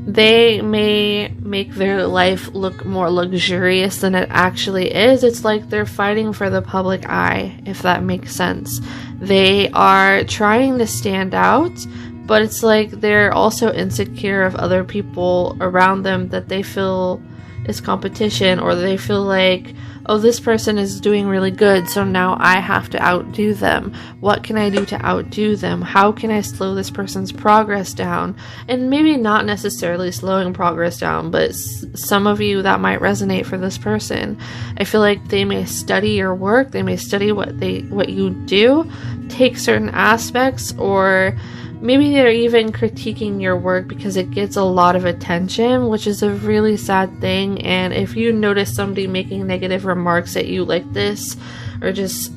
they may make their life look more luxurious than it actually is. It's like they're fighting for the public eye, if that makes sense. They are trying to stand out, but it's like they're also insecure of other people around them that they feel is competition, or they feel like, oh, this person is doing really good, so now I have to outdo them. What can I do to outdo them? How can I slow this person's progress down? And maybe not necessarily slowing progress down, but some of you that might resonate for this person. I feel like they may study your work, they may study what you do, take certain aspects, or maybe they're even critiquing your work because it gets a lot of attention, which is a really sad thing. And if you notice somebody making negative remarks at you like this, or just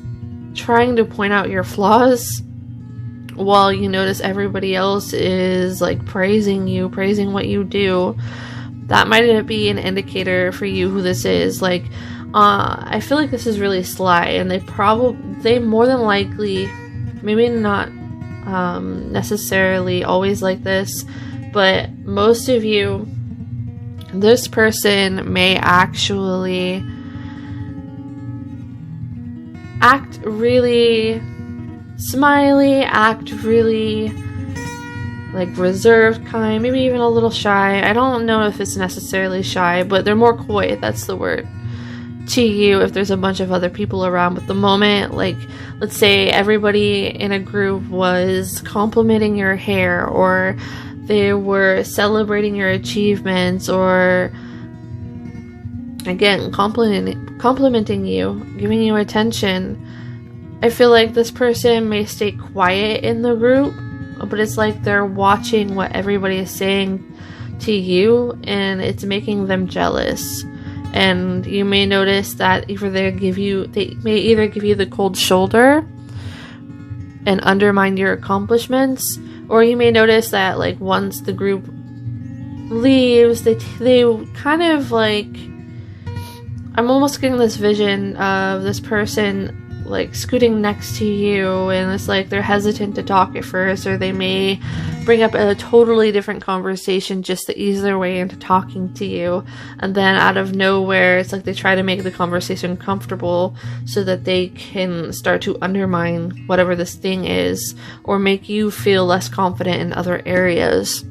trying to point out your flaws, while you notice everybody else is like praising you, praising what you do, that might be an indicator for you who this is. Like, I feel like this is really sly, and they more than likely, maybe not necessarily always like this, but most of you, this person may actually act really smiley, act really like reserved kind, maybe even a little shy. I don't know if it's necessarily shy, but they're more coy, that's the word, to you if there's a bunch of other people around. But the moment, like, let's say everybody in a group was complimenting your hair, or they were celebrating your achievements, or again complimenting you, giving you attention, I feel like this person may stay quiet in the group, but it's like they're watching what everybody is saying to you, and it's making them jealous. And you may notice that they may either give you the cold shoulder and undermine your accomplishments, or you may notice that, like, once the group leaves, they kind of like, I'm almost getting this vision of this person like scooting next to you, and it's like they're hesitant to talk at first, or they may bring up a totally different conversation just to ease their way into talking to you, and then out of nowhere it's like they try to make the conversation comfortable so that they can start to undermine whatever this thing is, or make you feel less confident in other areas.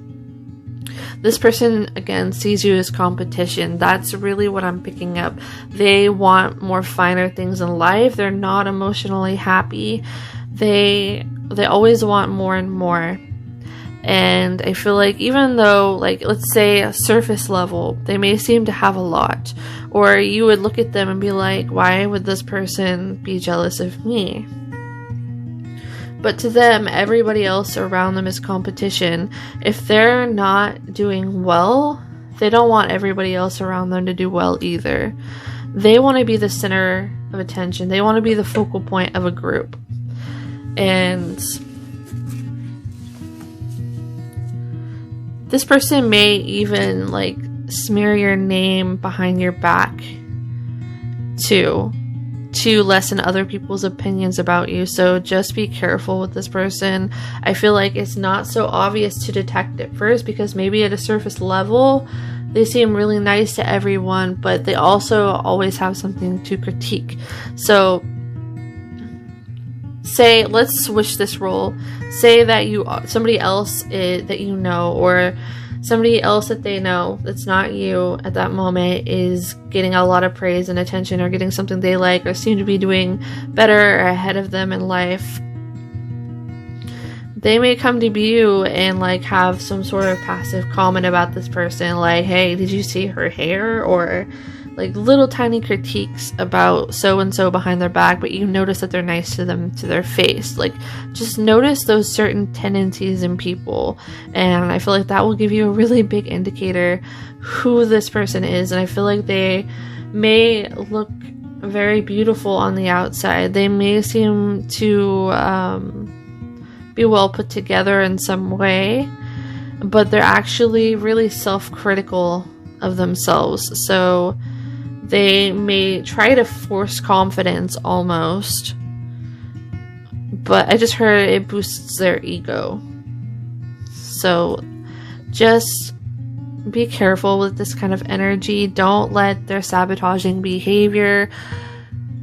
This person, again, sees you as competition. That's really what I'm picking up. They want more finer things in life. They're not emotionally happy. They always want more and more. And I feel like even though, like, let's say a surface level, they may seem to have a lot, or you would look at them and be like, why would this person be jealous of me? But to them, everybody else around them is competition. If they're not doing well, they don't want everybody else around them to do well either. They want to be the center of attention. They want to be the focal point of a group. And this person may even like smear your name behind your back too, to lessen other people's opinions about you. So just be careful with this person. I feel like it's not so obvious to detect at first, because maybe at a surface level they seem really nice to everyone, but they also always have something to critique. So say, let's switch this role. Say that somebody else that you know, or somebody else that they know that's not you at that moment is getting a lot of praise and attention, or getting something they like, or seem to be doing better or ahead of them in life. They may come to you and like have some sort of passive comment about this person, like, hey, did you see her hair? Or like little tiny critiques about so-and-so behind their back, but you notice that they're nice to them to their face. Like, just notice those certain tendencies in people, and I feel like that will give you a really big indicator who this person is. And I feel like they may look very beautiful on the outside. They may seem to be well put together in some way, but they're actually really self-critical of themselves. So they may try to force confidence almost, but I just heard it boosts their ego. So just be careful with this kind of energy. Don't let their sabotaging behavior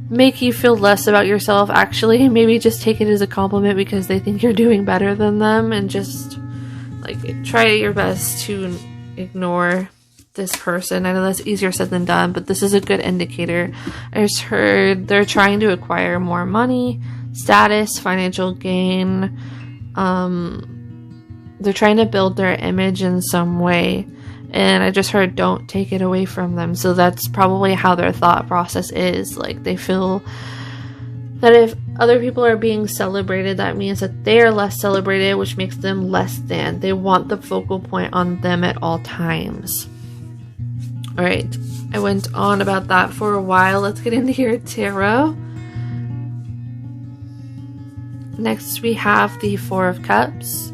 make you feel less about yourself. Actually, maybe just take it as a compliment because they think you're doing better than them, and just like try your best to ignore this person. I know that's easier said than done, but this is a good indicator. I just heard they're trying to acquire more money, status, financial gain. They're trying to build their image in some way, and I just heard don't take it away from them. So that's probably how their thought process is. Like, they feel that if other people are being celebrated, that means that they are less celebrated, which makes them less than. They want the focal point on them at all times. Alright, I went on about that for a while. Let's get into your tarot. Next we have the Four of Cups,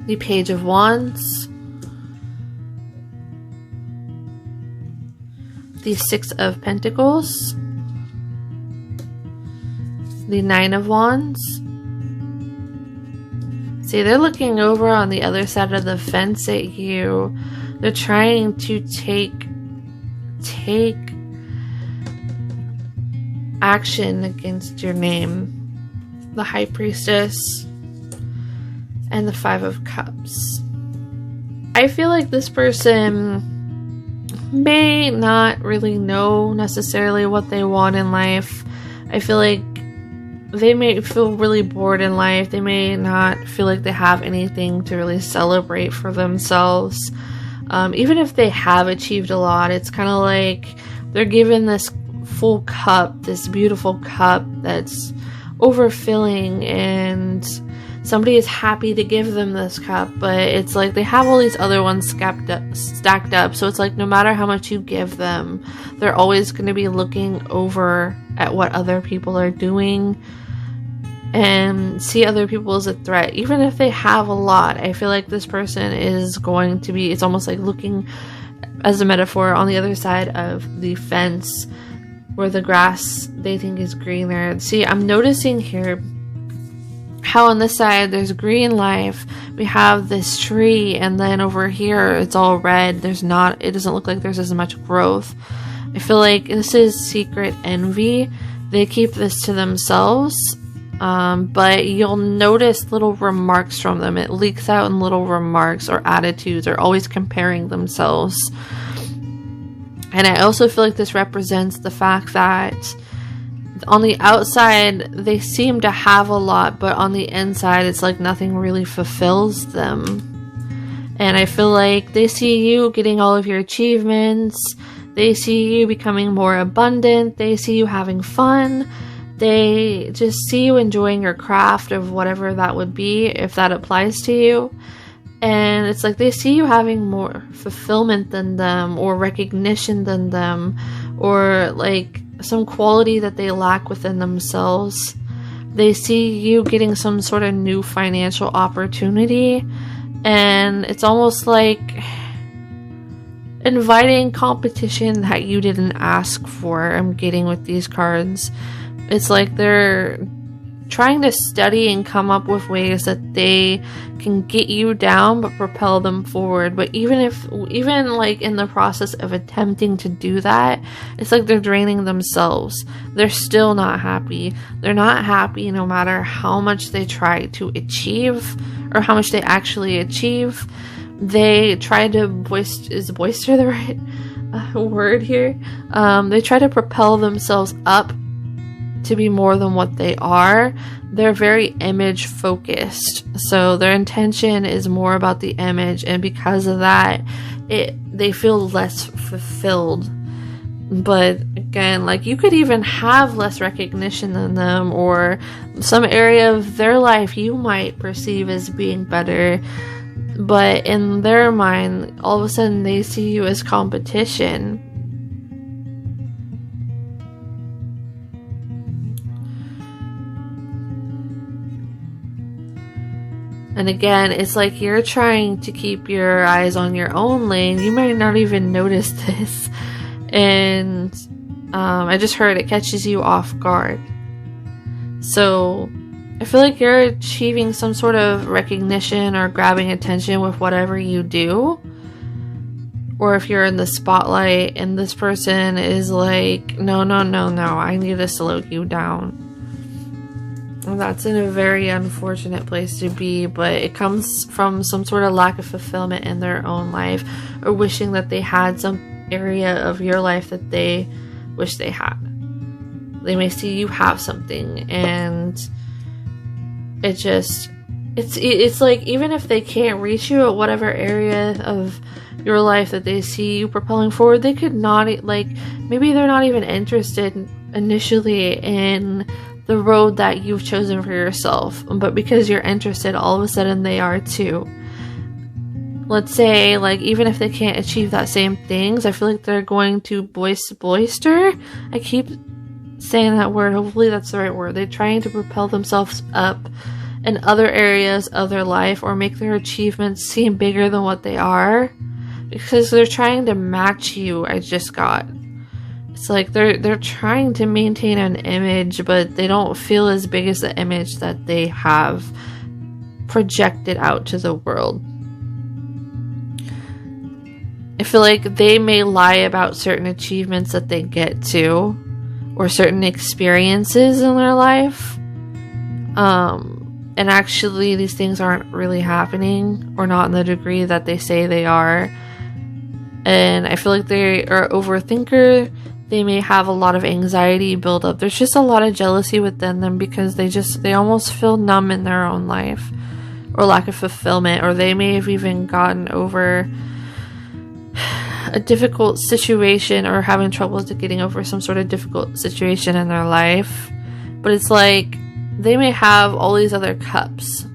the Page of Wands, the Six of Pentacles, the Nine of Wands. See, they're looking over on the other side of the fence at you. They're trying to take action against your name. The High Priestess and the Five of Cups. I feel like this person may not really know necessarily what they want in life. I feel like they may feel really bored in life. They may not feel like they have anything to really celebrate for themselves. Even if they have achieved a lot, it's kind of like they're given this full cup, this beautiful cup that's overfilling, and somebody is happy to give them this cup, but it's like they have all these other ones stacked up. So it's like no matter how much you give them, they're always going to be looking over at what other people are doing, and see other people as a threat. Even if they have a lot, I feel like this person is going to be, it's almost like looking, as a metaphor, on the other side of the fence where the grass they think is greener. See, I'm noticing here how on this side there's green life, we have this tree, and then over here it's all red. It doesn't look like there's as much growth. I feel like this is secret envy. They keep this to themselves, but you'll notice little remarks from them. It leaks out in little remarks or attitudes, or always comparing themselves. And I also feel like this represents the fact that on the outside, they seem to have a lot, but on the inside, it's like nothing really fulfills them. And I feel like they see you getting all of your achievements. They see you becoming more abundant. They see you having fun. They just see you enjoying your craft of whatever that would be, if that applies to you. And it's like they see you having more fulfillment than them, or recognition than them, or like some quality that they lack within themselves. They see you getting some sort of new financial opportunity, and it's almost like inviting competition that you didn't ask for. I'm getting with these cards. It's like they're trying to study and come up with ways that they can get you down but propel them forward. But even like in the process of attempting to do that, it's like they're draining themselves. They're still not happy. They're not happy no matter how much they try to achieve, or how much they actually achieve. They try to is boister the right word here? They try to propel themselves up to be more than what they are. They're very image focused, so their intention is more about the image, and because of that, they feel less fulfilled. But again, like, you could even have less recognition than them, or some area of their life you might perceive as being better, but in their mind, all of a sudden they see you as competition. And again, it's like you're trying to keep your eyes on your own lane. You might not even notice this. And I just heard it catches you off guard. So I feel like you're achieving some sort of recognition or grabbing attention with whatever you do. Or if you're in the spotlight and this person is like, no, I need to slow you down. And that's in a very unfortunate place to be, but it comes from some sort of lack of fulfillment in their own life, or wishing that they had some area of your life that they wish they had. They may see you have something, and it's like, even if they can't reach you at whatever area of your life that they see you propelling forward, they could not, like, maybe they're not even interested initially in the road that you've chosen for yourself, but because you're interested, all of a sudden they are too. Let's say, like, even if they can't achieve that same things, I feel like they're going to boister. I keep saying that word, hopefully that's the right word. They're trying to propel themselves up in other areas of their life, or make their achievements seem bigger than what they are, because they're trying to match you. It's like they're trying to maintain an image, but they don't feel as big as the image that they have projected out to the world. I feel like they may lie about certain achievements that they get to, or certain experiences in their life. And actually these things aren't really happening, or not in the degree that they say they are. And I feel like they are overthinker. They may have a lot of anxiety build up. There's just a lot of jealousy within them, because they almost feel numb in their own life, or lack of fulfillment, or they may have even gotten over a difficult situation, or having troubles getting over some sort of difficult situation in their life. But it's like they may have all these other cups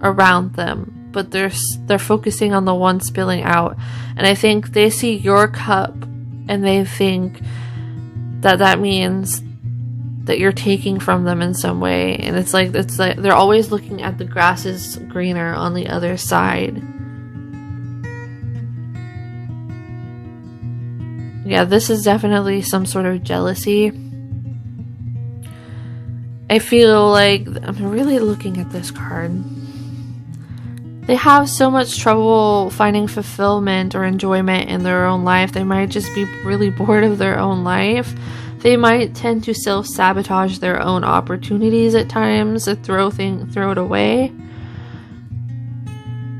around them, but they're focusing on the one spilling out. And I think they see your cup, and they think that means that you're taking from them in some way. And it's like they're always looking at the grass is greener on the other side. Yeah, this is definitely some sort of jealousy. I feel like I'm really looking at this card. They have so much trouble finding fulfillment or enjoyment in their own life. They might just be really bored of their own life. They might tend to self-sabotage their own opportunities at times, or throw it away.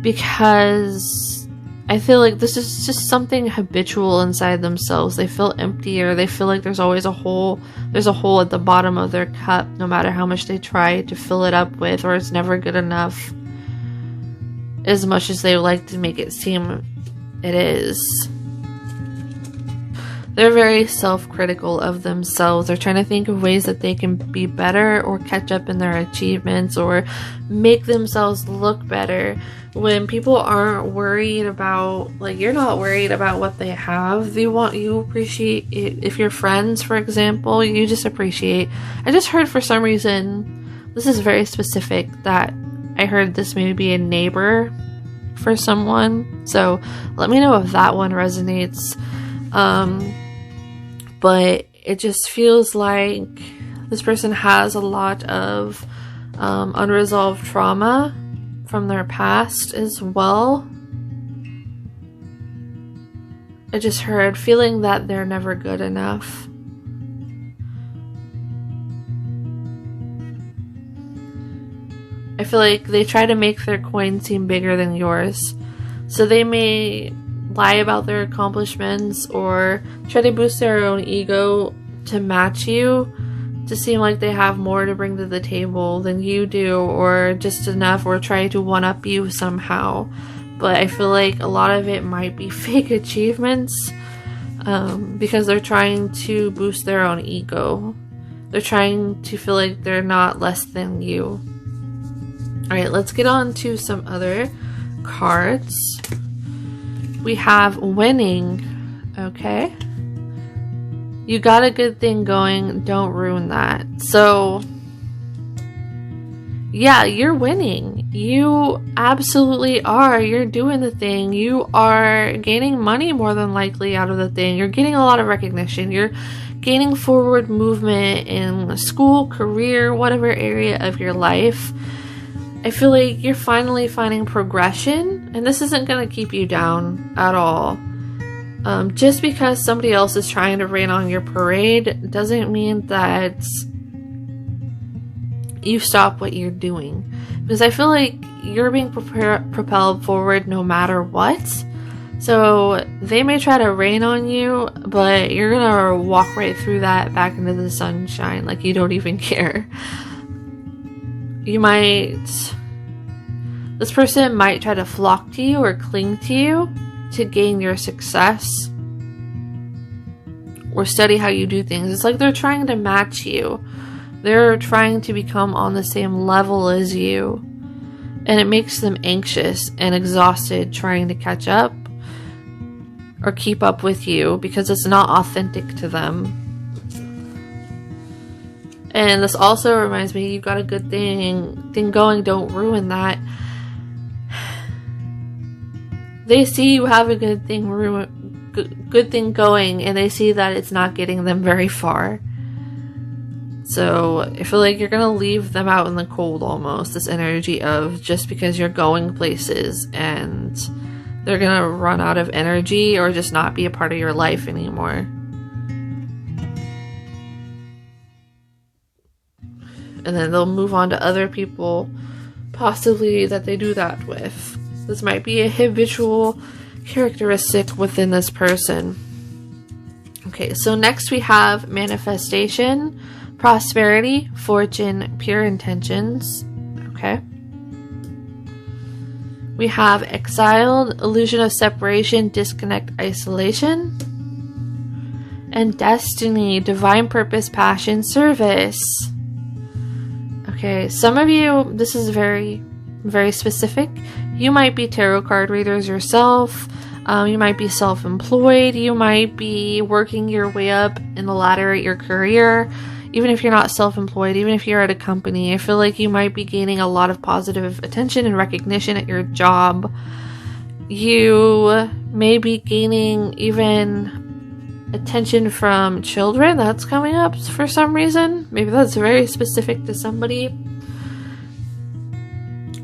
Because I feel like this is just something habitual inside themselves. They feel empty, or they feel like there's always a hole. There's a hole at the bottom of their cup, no matter how much they try to fill it up with, or it's never good enough. As much as they like to make it seem it is. They're very self-critical of themselves. They're trying to think of ways that they can be better or catch up in their achievements or make themselves look better. When people aren't worried about, like, you're not worried about what they have. You appreciate it. If you're friends, for example, you just appreciate. I just heard for some reason, this is very specific, that I heard this may be a neighbor for someone, so let me know if that one resonates. But it just feels like this person has a lot of unresolved trauma from their past as well. I just heard feeling that they're never good enough. I feel like they try to make their coin seem bigger than yours. So they may lie about their accomplishments or try to boost their own ego to match you, to seem like they have more to bring to the table than you do, or just enough, or try to one-up you somehow. But I feel like a lot of it might be fake achievements, because they're trying to boost their own ego. They're trying to feel like they're not less than you. Alright, let's get on to some other cards. We have winning, okay? You got a good thing going, don't ruin that. So, yeah, you're winning. You absolutely are. You're doing the thing. You are gaining money more than likely out of the thing. You're getting a lot of recognition. You're gaining forward movement in school, career, whatever area of your life. I feel like you're finally finding progression, and this isn't going to keep you down at all. Just because somebody else is trying to rain on your parade doesn't mean that you stop what you're doing. Because I feel like you're being propelled forward no matter what. So they may try to rain on you, but you're going to walk right through that back into the sunshine like you don't even care. This person might try to flock to you or cling to you to gain your success or study how you do things. It's like they're trying to match you. They're trying to become on the same level as you. And it makes them anxious and exhausted trying to catch up or keep up with you because it's not authentic to them. And this also reminds me, you got a good thing going, don't ruin that. They see you have a good thing going, and they see that it's not getting them very far. So I feel like you're gonna leave them out in the cold almost, this energy of just because you're going places and they're gonna run out of energy or just not be a part of your life anymore. And then they'll move on to other people, possibly that they do that with. This might be a habitual characteristic within this person. Okay, so next we have manifestation, prosperity, fortune, pure intentions. Okay. We have exiled, illusion of separation, disconnect, isolation. And destiny, divine purpose, passion, service. Okay, some of you, this is very, very specific. You might be tarot card readers yourself. You might be self-employed. You might be working your way up in the ladder at your career. even if you're not self-employed, even if you're at a company, I feel like you might be gaining a lot of positive attention and recognition at your job. You may be gaining even attention from children. That's coming up for some reason. Maybe that's very specific to somebody.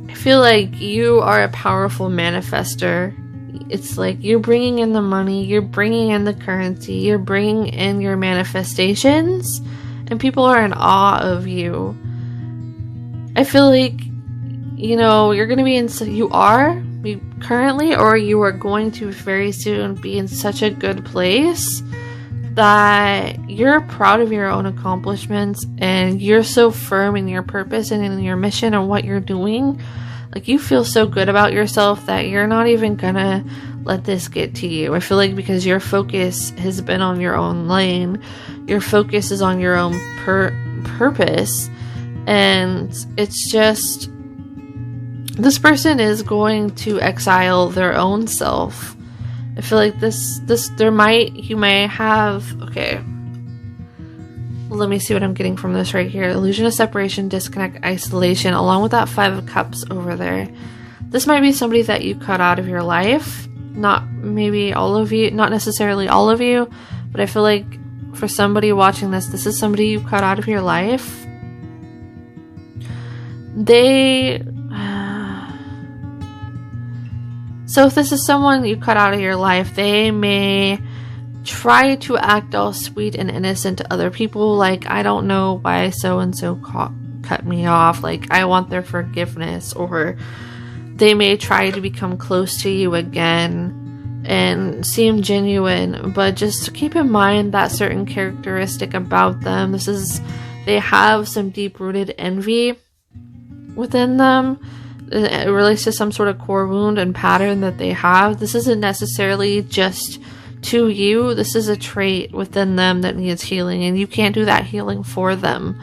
I feel like you are a powerful manifester. It's like you're bringing in the money, you're bringing in the currency, you're bringing in your manifestations, and people are in awe of you. I feel like, you're going to be currently, or you are going to very soon be in such a good place that you're proud of your own accomplishments, and you're so firm in your purpose and in your mission and what you're doing. Like, you feel so good about yourself that you're not even gonna let this get to you. I feel like because your focus has been on your own lane, your focus is on your own purpose, and it's just, this person is going to exile their own self. I feel like you may have, okay, let me see what I'm getting from this right here. Illusion of separation, disconnect, isolation, along with that 5 of Cups over there. This might be somebody that you cut out of your life. Not maybe all of you, not necessarily all of you, but I feel like for somebody watching this, this is somebody you cut out of your life. So if this is someone you cut out of your life, they may try to act all sweet and innocent to other people, like, I don't know why so-and-so cut me off, like, I want their forgiveness, or they may try to become close to you again and seem genuine, but just keep in mind that certain characteristic about them. They have some deep-rooted envy within them. It relates to some sort of core wound and pattern that they have. This isn't necessarily just to you. This is a trait within them that needs healing, and you can't do that healing for them.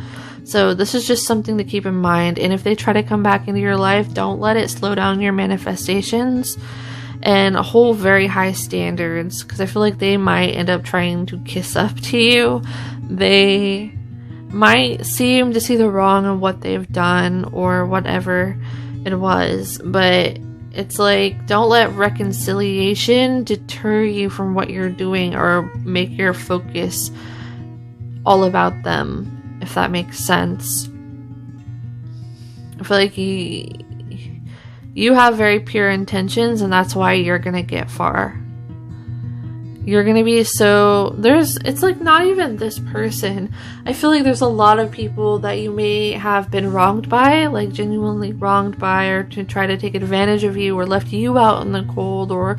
So this is just something to keep in mind. And if they try to come back into your life, don't let it slow down your manifestations and hold very high standards, because I feel like they might end up trying to kiss up to you. They might seem to see the wrong in what they've done or whatever it was, but it's like, don't let reconciliation deter you from what you're doing or make your focus all about them, if that makes sense. I feel like you have very pure intentions, and that's why you're gonna get far. You're gonna be it's like not even this person. I feel like there's a lot of people that you may have been wronged by, like genuinely wronged by, or to try to take advantage of you, or left you out in the cold, or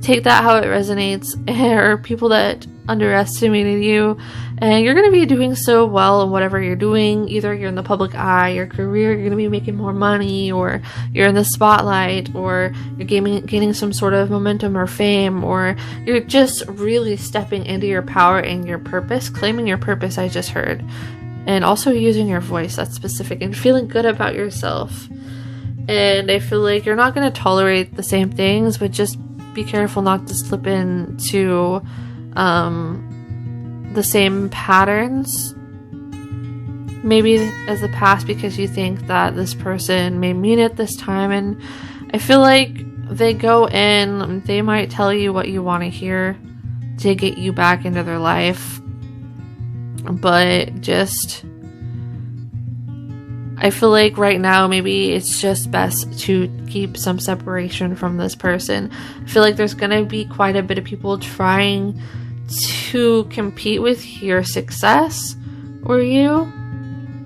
take that how it resonates, or people that underestimated you. And you're going to be doing so well in whatever you're doing. Either you're in the public eye, your career, you're going to be making more money, or you're in the spotlight, or you're gaining some sort of momentum or fame, or you're just really stepping into your power and your purpose, claiming your purpose, I just heard. And also using your voice, that's specific, and feeling good about yourself. And I feel like you're not going to tolerate the same things, but just be careful not to slip into the same patterns maybe as the past, because you think that this person may mean it this time. And I feel like they go in, they might tell you what you want to hear to get you back into their life, but just, I feel like right now maybe it's just best to keep some separation from this person. I feel like there's gonna be quite a bit of people trying to compete with your success or you.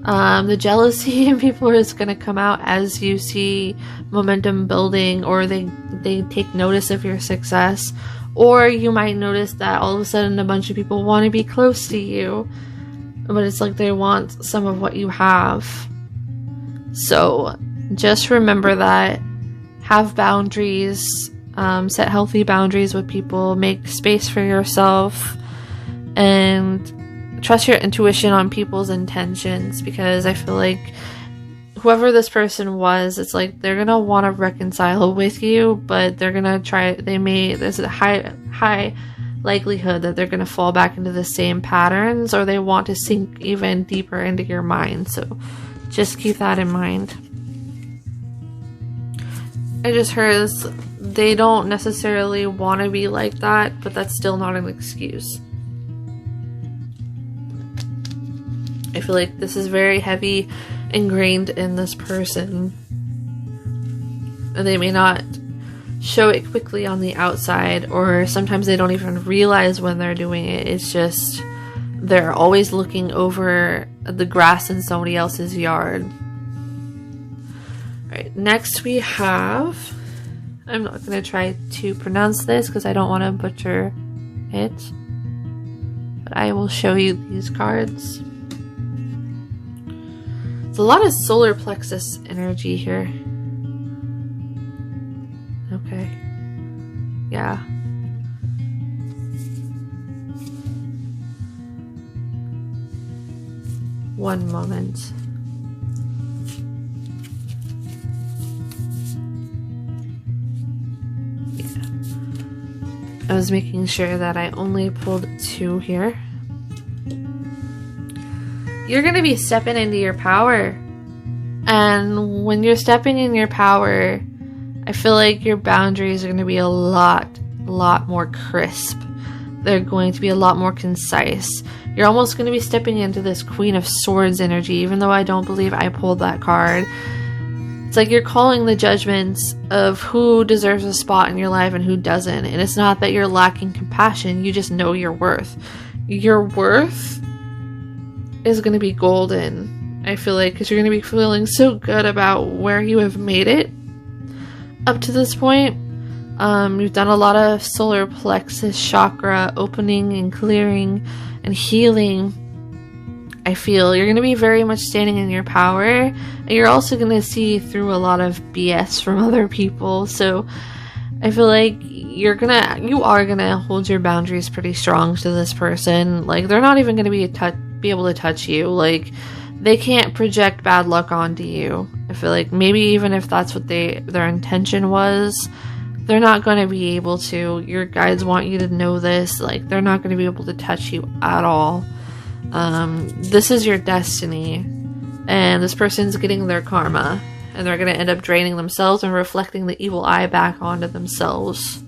The jealousy in people is going to come out as you see momentum building, or they take notice of your success, or you might notice that all of a sudden a bunch of people want to be close to you, but it's like they want some of what you have. So just remember that. Have boundaries. Set healthy boundaries with people, make space for yourself, and trust your intuition on people's intentions, because I feel like whoever this person was, it's like they're gonna want to reconcile with you, but they're gonna try, there's a high likelihood that they're going to fall back into the same patterns, or they want to sink even deeper into your mind. So just keep that in mind. I just heard this, they don't necessarily want to be like that, but that's still not an excuse. I feel like this is very heavy ingrained in this person, and they may not show it quickly on the outside, or sometimes they don't even realize when they're doing it. It's just they're always looking over the grass in somebody else's yard. Alright, next we have, I'm not going to try to pronounce this because I don't want to butcher it, but I will show you these cards. It's a lot of solar plexus energy here. Okay. Yeah. One moment. Yeah. I was making sure that I only pulled 2 here. You're going to be stepping into your power. And when you're stepping in your power, I feel like your boundaries are going to be a lot more crisp. They're going to be a lot more concise. You're almost going to be stepping into this Queen of Swords energy, even though I don't believe I pulled that card. It's like you're calling the judgments of who deserves a spot in your life and who doesn't. And it's not that you're lacking compassion, you just know your worth. Your worth is going to be golden, I feel like, because you're going to be feeling so good about where you have made it up to this point. You've done a lot of solar plexus chakra opening and clearing and healing. I feel you're going to be very much standing in your power, and you're also going to see through a lot of BS from other people. So I feel like you are gonna hold your boundaries pretty strong to this person. Like, they're not even going to be able to touch you. Like, they can't project bad luck onto you. I feel like maybe even if that's what their intention was, they're not going to be able to. Your guides want you to know this. Like, they're not going to be able to touch you at all. This is your destiny, and this person's getting their karma, and they're going to end up draining themselves and reflecting the evil eye back onto themselves.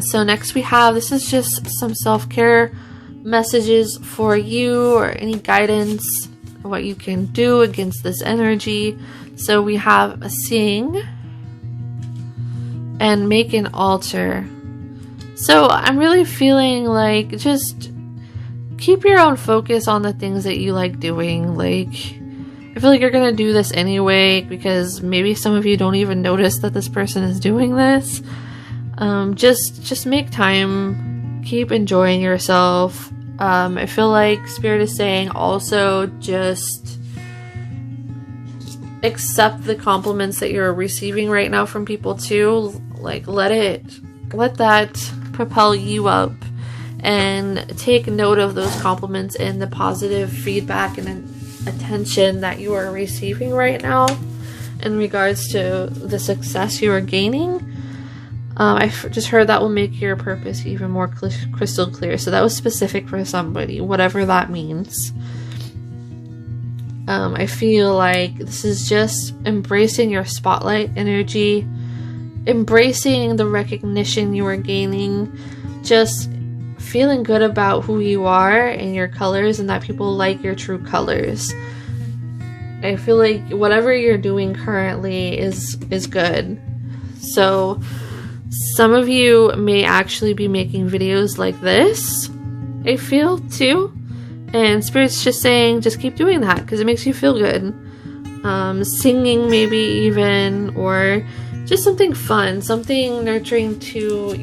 So next we have, this is just some self-care messages for you, or any guidance of what you can do against this energy. So we have a sing and make an altar. So I'm really feeling like just keep your own focus on the things that you like doing. Like, I feel like you're gonna do this anyway, because maybe some of you don't even notice that this person is doing this. Just make time, keep enjoying yourself. I feel like Spirit is saying also just accept the compliments that you're receiving right now from people too. Like, let that propel you up, and take note of those compliments and the positive feedback and attention that you are receiving right now in regards to the success you are gaining. I just heard that will make your purpose even more crystal clear. So that was specific for somebody, whatever that means. I feel like this is just embracing your spotlight energy, embracing the recognition you are gaining, just feeling good about who you are and your colors, and that people like your true colors. I feel like whatever you're doing currently is good. So some of you may actually be making videos like this, I feel, too. And Spirit's just saying, just keep doing that, because it makes you feel good. Singing maybe even, or just something fun, something nurturing to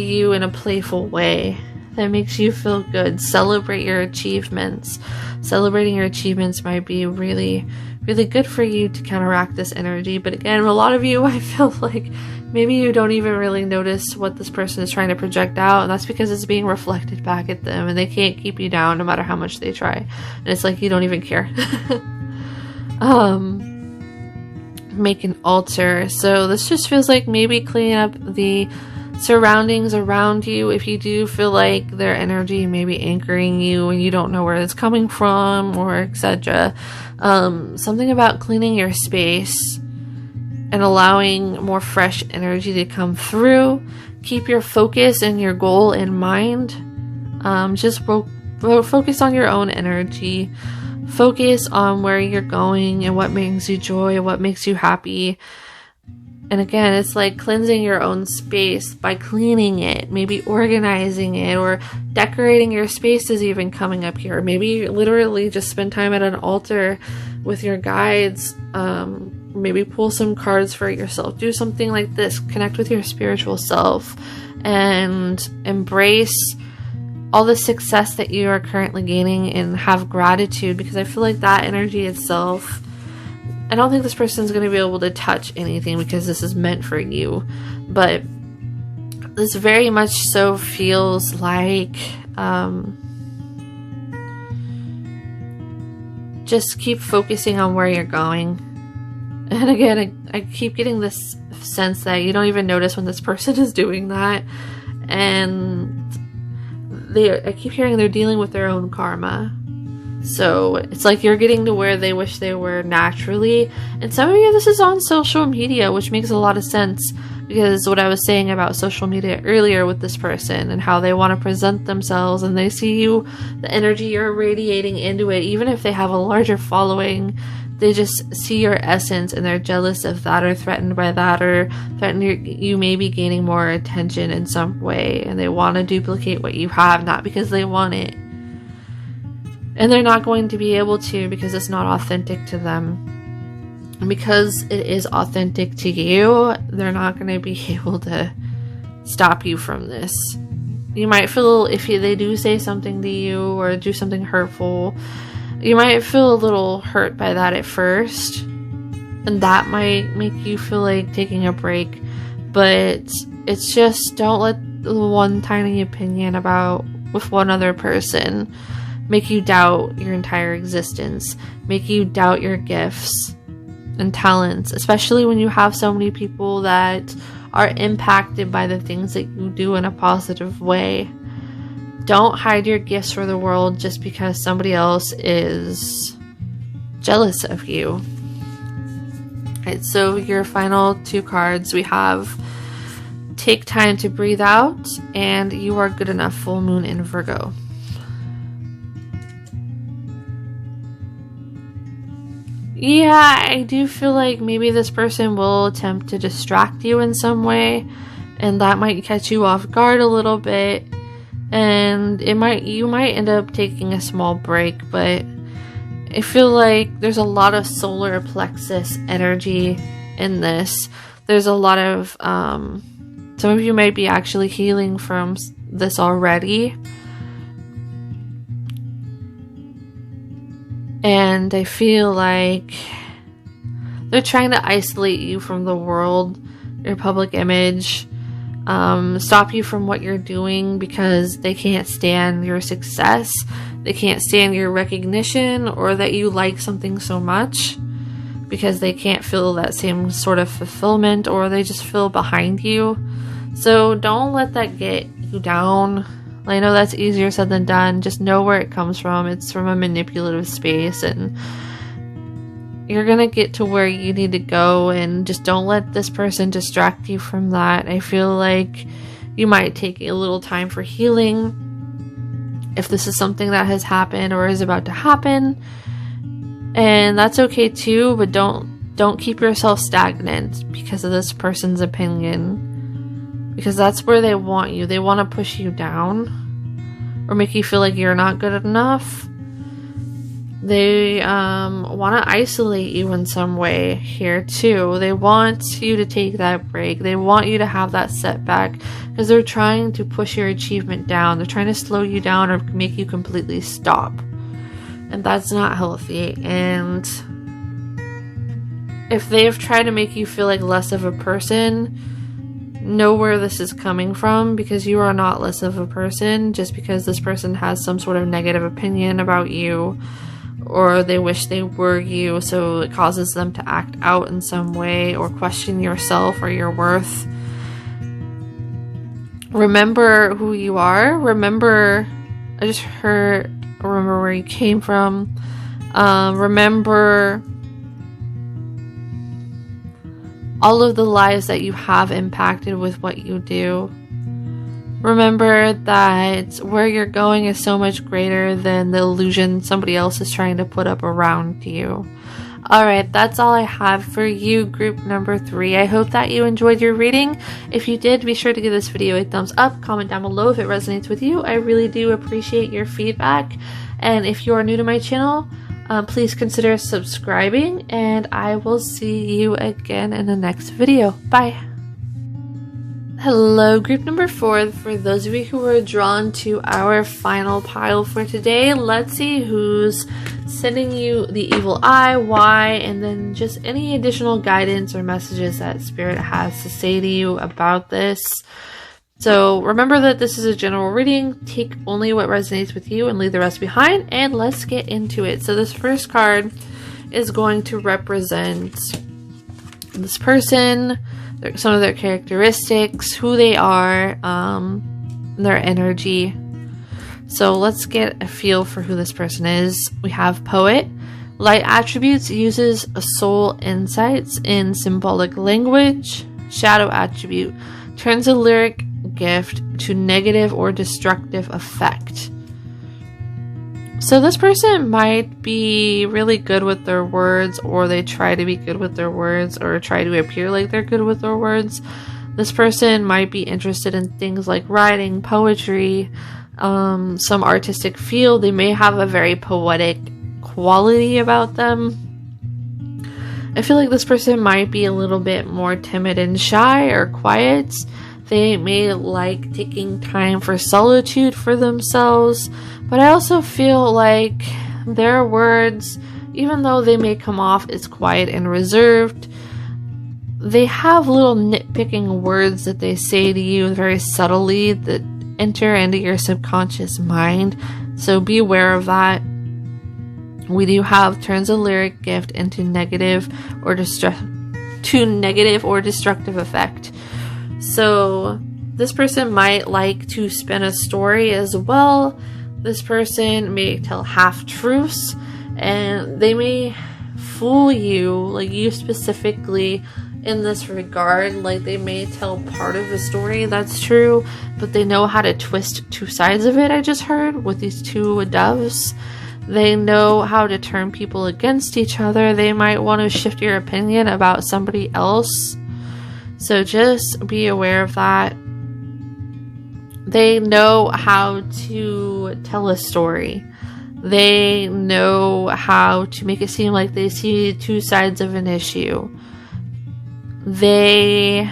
you in a playful way that makes you feel good. Celebrate your achievements. Celebrating your achievements might be really, really good for you to counteract this energy. But again, a lot of you, I feel like maybe you don't even really notice what this person is trying to project out, and that's because it's being reflected back at them, and they can't keep you down no matter how much they try. And it's like you don't even care. Make an altar. So this just feels like maybe cleaning up the surroundings around you, if you do feel like their energy may be anchoring you and you don't know where it's coming from, or etc. Something about cleaning your space and allowing more fresh energy to come through. Keep your focus and your goal in mind. Just focus on your own energy. Focus on where you're going and what brings you joy and what makes you happy. And again, it's like cleansing your own space by cleaning it, maybe organizing it, or decorating your space is even coming up here. Maybe literally just spend time at an altar with your guides. Maybe pull some cards for yourself. Do something like this. Connect with your spiritual self and embrace all the success that you are currently gaining and have gratitude, because I feel like that energy itself, I don't think this person is going to be able to touch anything because this is meant for you. But this very much so feels like just keep focusing on where you're going. And again, I keep getting this sense that you don't even notice when this person is doing that. And I keep hearing they're dealing with their own karma. So it's like you're getting to where they wish they were naturally. And some of you, this is on social media, which makes a lot of sense, because what I was saying about social media earlier with this person and how they want to present themselves, and they see you, the energy you're radiating into it, even if they have a larger following, they just see your essence and they're jealous of that, or threatened by that, or threatened you may be gaining more attention in some way, and they want to duplicate what you have, not because they want it. And they're not going to be able to, because it's not authentic to them. And because it is authentic to you, they're not going to be able to stop you from this. You might feel, if they do say something to you or do something hurtful, you might feel a little hurt by that at first, and that might make you feel like taking a break. But it's just, don't let the one tiny opinion with one other person make you doubt your entire existence, make you doubt your gifts and talents, especially when you have so many people that are impacted by the things that you do in a positive way. Don't hide your gifts for the world just because somebody else is jealous of you. Alright, so your final two cards, we have Take Time to Breathe Out and You Are Good Enough, Full Moon in Virgo. Yeah, I do feel like maybe this person will attempt to distract you in some way, and that might catch you off guard a little bit. And you might end up taking a small break, but I feel like there's a lot of solar plexus energy in this. There's a lot of, some of you might be actually healing from this already. And I feel like they're trying to isolate you from the world, your public image, stop you from what you're doing because they can't stand your success. They can't stand your recognition or that you like something so much, because they can't feel that same sort of fulfillment, or they just feel behind you. So don't let that get you down. I know that's easier said than done. Just know where it comes from. It's from a manipulative space, and you're gonna get to where you need to go, and just don't let this person distract you from that. I feel like you might take a little time for healing if this is something that has happened or is about to happen, and that's okay too. But don't keep yourself stagnant because of this person's opinion, because that's where they want you. They want to push you down or make you feel like you're not good enough. They want to isolate you in some way here too. They want you to take that break. They want you to have that setback because they're trying to push your achievement down. They're trying to slow you down or make you completely stop. And that's not healthy. And if they've tried to make you feel like less of a person, know where this is coming from, because you are not less of a person just because this person has some sort of negative opinion about you, or they wish they were you, so it causes them to act out in some way or question yourself or your worth. remember who you are. Remember, I just heard, remember where you came from. Remember all of the lives that you have impacted with what you do. Remember that where you're going is so much greater than the illusion somebody else is trying to put up around you. Alright, that's all I have for you, group number 3. I hope that you enjoyed your reading. If you did, be sure to give this video a thumbs up. Comment down below if it resonates with you. I really do appreciate your feedback. And if you are new to my channel, please consider subscribing. And I will see you again in the next video. Bye! Hello, group number 4. For those of you who were drawn to our final pile for today, let's see who's sending you the evil eye, why, and then just any additional guidance or messages that Spirit has to say to you about this. So remember that this is a general reading. Take only what resonates with you and leave the rest behind, and let's get into it. So this first card is going to represent this person, some of their characteristics, who they are, their energy. So let's get a feel for who this person is. We have Poet. Light attributes, uses soul insights in symbolic language. Shadow attribute, turns a lyric gift to negative or destructive effect. So this person might be really good with their words, or they try to be good with their words, or try to appear like they're good with their words. This person might be interested in things like writing, poetry, some artistic field. They may have a very poetic quality about them. I feel like this person might be a little bit more timid and shy or quiet. They may like taking time for solitude for themselves, but I also feel like their words, even though they may come off as quiet and reserved, they have little nitpicking words that they say to you very subtly that enter into your subconscious mind. So be aware of that. We do have turns a lyric gift into negative or destructive effect. So this person might like to spin a story as well. This person may tell half-truths, and they may fool you, like you specifically in this regard. Like they may tell part of a story that's true, but they know how to twist two sides of it. I just heard with these two doves. They know how to turn people against each other. They might want to shift your opinion about somebody else. So just be aware of that. They know how to tell a story. They know how to make it seem like they see two sides of an issue. They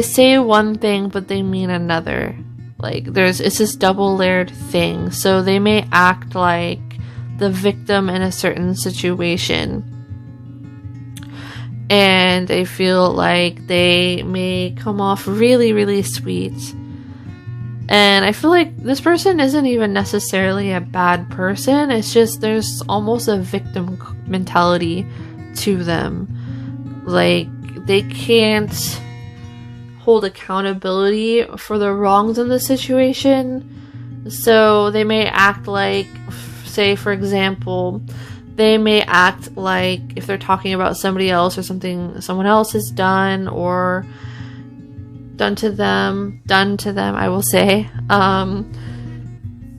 say one thing, but they mean another. Like it's this double-layered thing. So they may act like the victim in a certain situation. And I feel like they may come off really, really sweet. And I feel like this person isn't even necessarily a bad person. It's just there's almost a victim mentality to them. Like they can't hold accountability for the wrongs in the situation. So they may act like, say for example, they may act like if they're talking about somebody else or something someone else has done or done to them, I will say,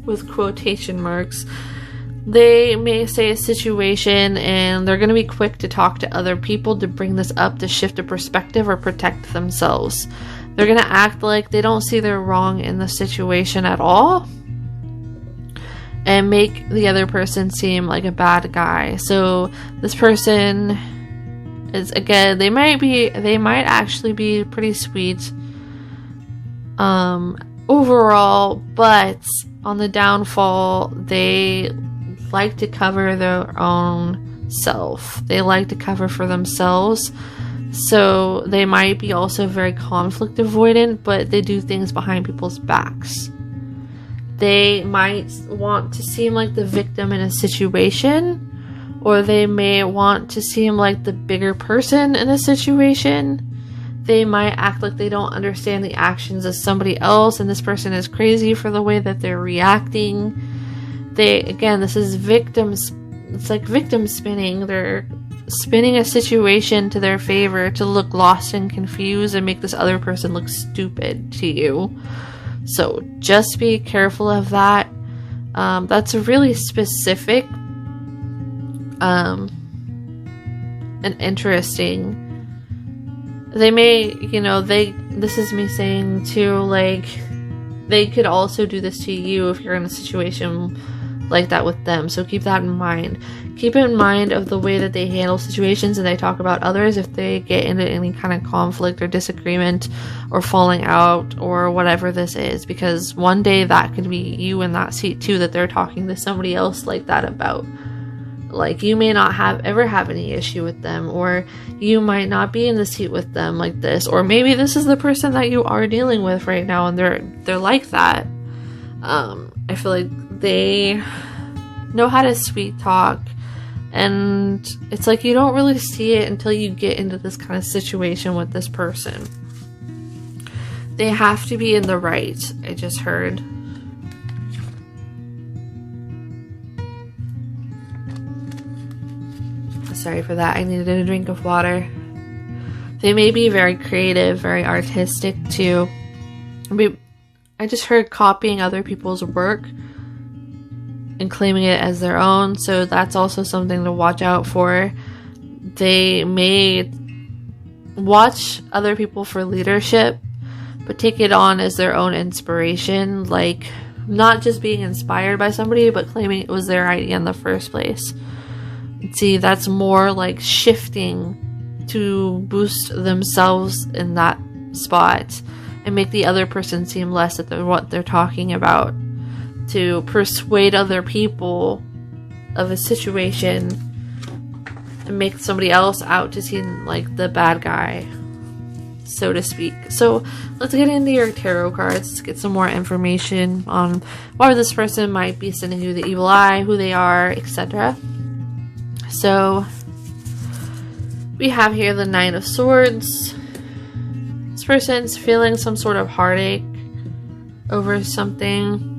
with quotation marks. They may say a situation and they're going to be quick to talk to other people to bring this up to shift a perspective or protect themselves. They're going to act like they don't see their wrong in the situation at all and make the other person seem like a bad guy. So this person is, again, they might actually be pretty sweet overall, but on the downfall, they like to cover their own self. They like to cover for themselves. So they might be also very conflict avoidant, but they do things behind people's backs. They might want to seem like the victim in a situation, or they may want to seem like the bigger person in a situation. They might act like they don't understand the actions of somebody else, and this person is crazy for the way that they're reacting. Again, this is victims. It's like victim spinning. They're spinning a situation to their favor to look lost and confused and make this other person look stupid to you. So just be careful of that. That's really specific and interesting. They may, this is me saying too, like, they could also do this to you if you're in a situation like that with them. So keep that in mind. Keep in mind of the way that they handle situations and they talk about others if they get into any kind of conflict or disagreement or falling out or whatever this is, because one day that could be you in that seat too, that they're talking to somebody else like that about. Like, you may not ever have any issue with them, or you might not be in the seat with them like this, or maybe this is the person that you are dealing with right now and they're like that. I feel like they know how to sweet talk, and it's like you don't really see it until you get into this kind of situation with this person. They have to be in the right, I just heard. Sorry for that, I needed a drink of water. They may be very creative, very artistic too. I just heard copying other people's work and claiming it as their own, so that's also something to watch out for. They may watch other people for leadership, but take it on as their own inspiration, like not just being inspired by somebody, but claiming it was their idea in the first place. See, that's more like shifting to boost themselves in that spot and make the other person seem less at what they're talking about, to persuade other people of a situation and make somebody else out to seem like the bad guy, so to speak. So let's get into your tarot cards. Let's get some more information on why this person might be sending you the evil eye, who they are, etc. So we have here the Nine of Swords. This person's feeling some sort of heartache over something.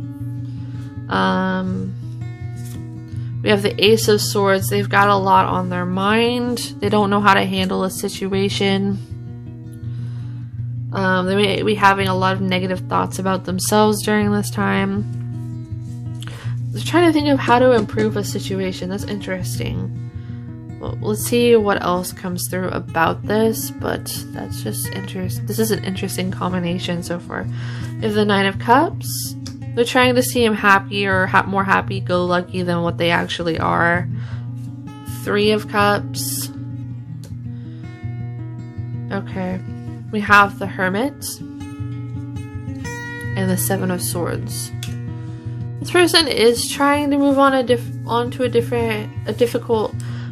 We have the Ace of Swords. They've got a lot on their mind. They don't know how to handle a situation. They may be having a lot of negative thoughts about themselves during this time. They're trying to think of how to improve a situation. That's interesting. Well, let's see what else comes through about this, but that's just interesting. This is an interesting combination so far. We have the Nine of Cups. They're trying to seem happy or more happy-go-lucky than what they actually are. Three of Cups. Okay. We have the Hermit. And the Seven of Swords. This person is trying to move on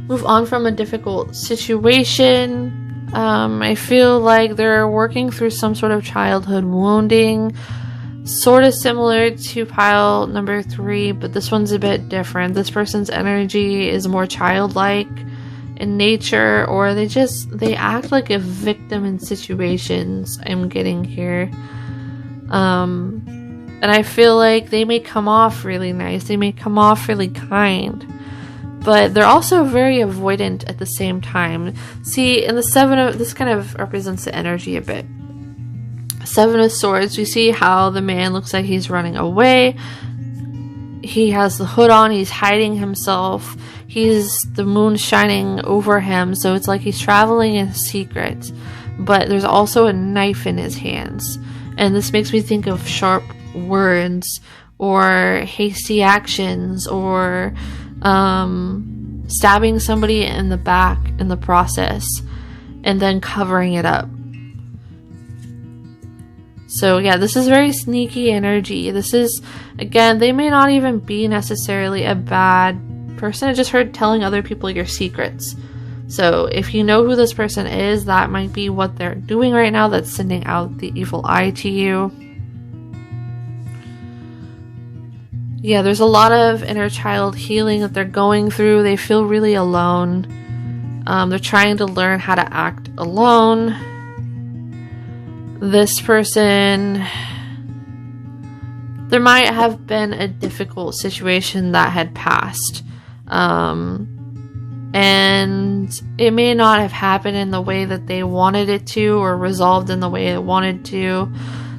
move on from a difficult situation. I feel like they're working through some sort of childhood wounding, sort of similar to pile number 3, but this one's a bit different. This person's energy is more childlike in nature, or they act like a victim in situations, I'm getting here. And I feel like they may come off really nice, they may come off really kind, but they're also very avoidant at the same time. See, in the this kind of represents the energy a bit. Seven of Swords, we see how the man looks like he's running away. He has the hood on, he's hiding himself. The moon shining over him, so it's like he's traveling in secret. But there's also a knife in his hands. And this makes me think of sharp words or hasty actions or stabbing somebody in the back in the process and then covering it up. So yeah, this is very sneaky energy. This is, again, they may not even be necessarily a bad person. I just heard telling other people your secrets. So if you know who this person is, that might be what they're doing right now that's sending out the evil eye to you. Yeah, there's a lot of inner child healing that they're going through. They feel really alone. They're trying to learn how to act alone. this person, there might have been a difficult situation that had passed. And it may not have happened in the way that they wanted it to, or resolved in the way it wanted to.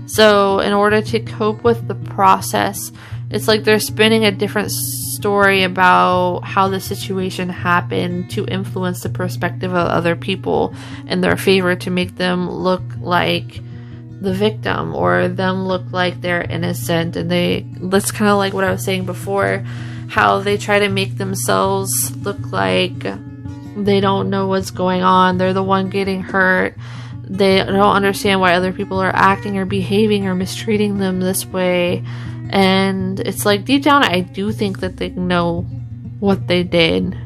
So in order to cope with the process, it's like they're spinning a different story about how the situation happened to influence the perspective of other people in their favor, to make them look like the victim, or them look like they're innocent. And that's kind of like what I was saying before, how they try to make themselves look like they don't know what's going on. They're the one getting hurt. They don't understand why other people are acting or behaving or mistreating them this way. And it's like, deep down, I do think that they know what they did,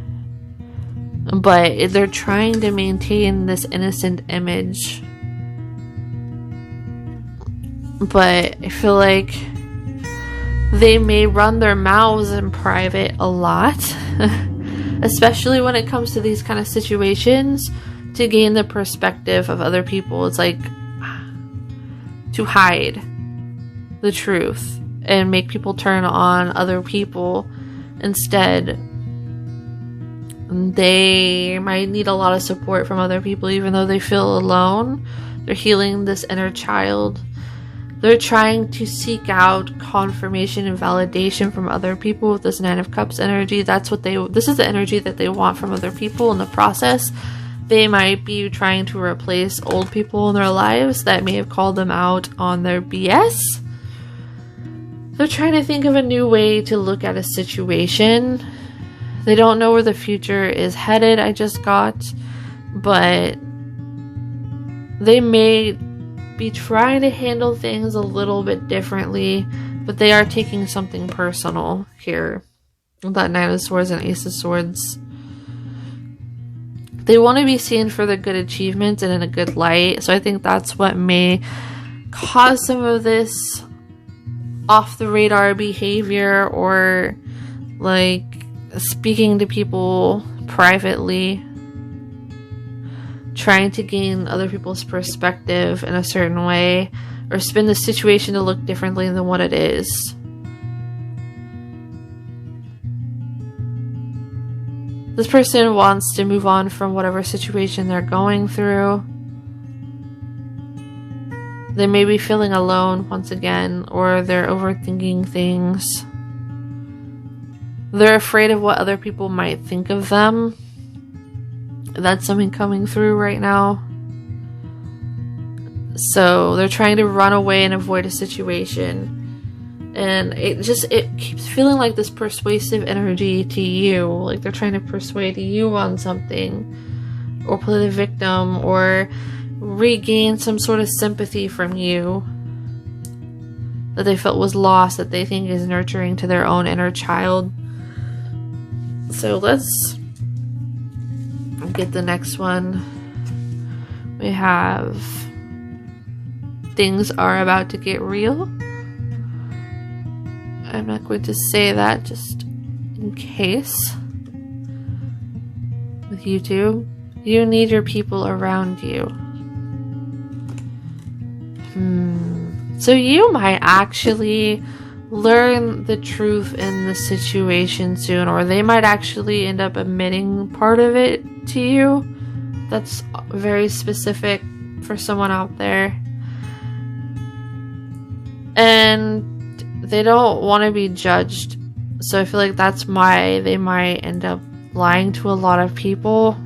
but they're trying to maintain this innocent image. But I feel like they may run their mouths in private a lot, especially when it comes to these kind of situations, to gain the perspective of other people. It's like to hide the truth and make people turn on other people instead. They might need a lot of support from other people, even though they feel alone. They're healing this inner child. They're trying to seek out confirmation and validation from other people with this Nine of Cups energy. This is the energy that they want from other people in the process. They might be trying to replace old people in their lives that may have called them out on their BS. They're trying to think of a new way to look at a situation. They don't know where the future is headed, I just got, but they may be trying to handle things a little bit differently, but they are taking something personal here. That Nine of Swords and Ace of Swords. They want to be seen for their good achievements and in a good light, so I think that's what may cause some of this off the radar behavior, or like speaking to people privately, trying to gain other people's perspective in a certain way, or spin the situation to look differently than what it is. This person wants to move on from whatever situation they're going through. They may be feeling alone once again, or they're overthinking things. They're afraid of what other people might think of them. That's something coming through right now. So they're trying to run away and avoid a situation. And it keeps feeling like this persuasive energy to you. Like they're trying to persuade you on something, or play the victim, or regain some sort of sympathy from you that they felt was lost, that they think is nurturing to their own inner child. So let's get the next one. We have things are about to get real. I'm not going to say that just in case. With YouTube, you need your people around you. So you might actually learn the truth in the situation soon, or they might actually end up admitting part of it to you. That's very specific for someone out there. And they don't want to be judged. So I feel like that's why they might end up lying to a lot of people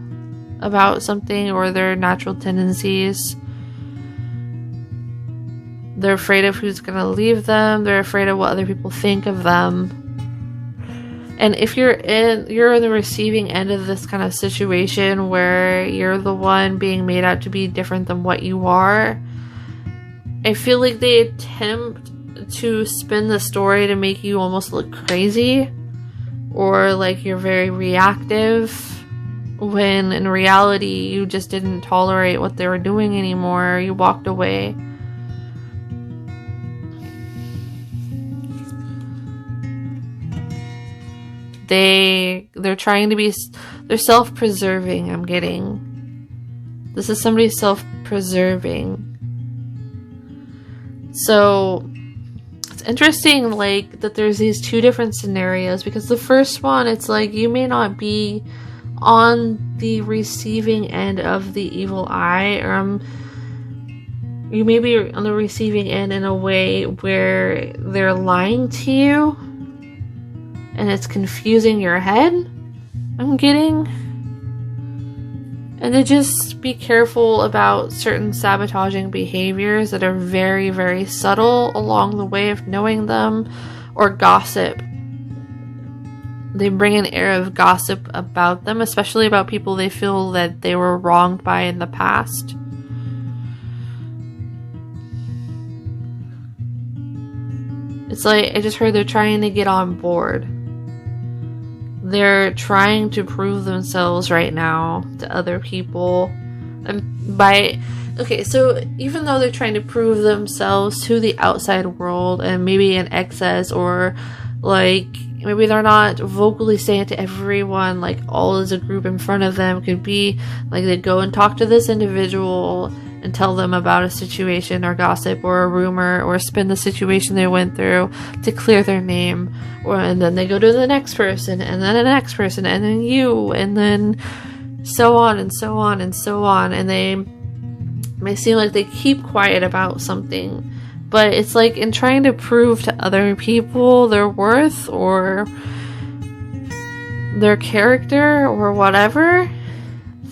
about something, or their natural tendencies. They're afraid of who's going to leave them. They're afraid of what other people think of them. And if you're in the receiving end of this kind of situation where you're the one being made out to be different than what you are, I feel like they attempt to spin the story to make you almost look crazy, or like you're very reactive, when in reality you just didn't tolerate what they were doing anymore. You walked away. They're trying to be, they're self-preserving, I'm getting. This is somebody self-preserving. So it's interesting, like, that there's these two different scenarios, because the first one, it's like you may not be on the receiving end of the evil eye, or you may be on the receiving end in a way where they're lying to you and it's confusing your head, I'm getting. And to just be careful about certain sabotaging behaviors that are very, very subtle along the way of knowing them, or gossip. They bring an air of gossip about them, especially about people they feel that they were wronged by in the past. It's like, I just heard they're trying to get on board. They're trying to prove themselves right now to other people. Okay, so even though they're trying to prove themselves to the outside world and maybe in excess, or like maybe they're not vocally saying it to everyone, like all as a group in front of them, could be like they go and talk to this individual and tell them about a situation or gossip or a rumor, or spin the situation they went through to clear their name, and then they go to the next person, and then the next person, and then you, and then so on and so on and so on. And they may seem like they keep quiet about something, but it's like in trying to prove to other people their worth or their character or whatever,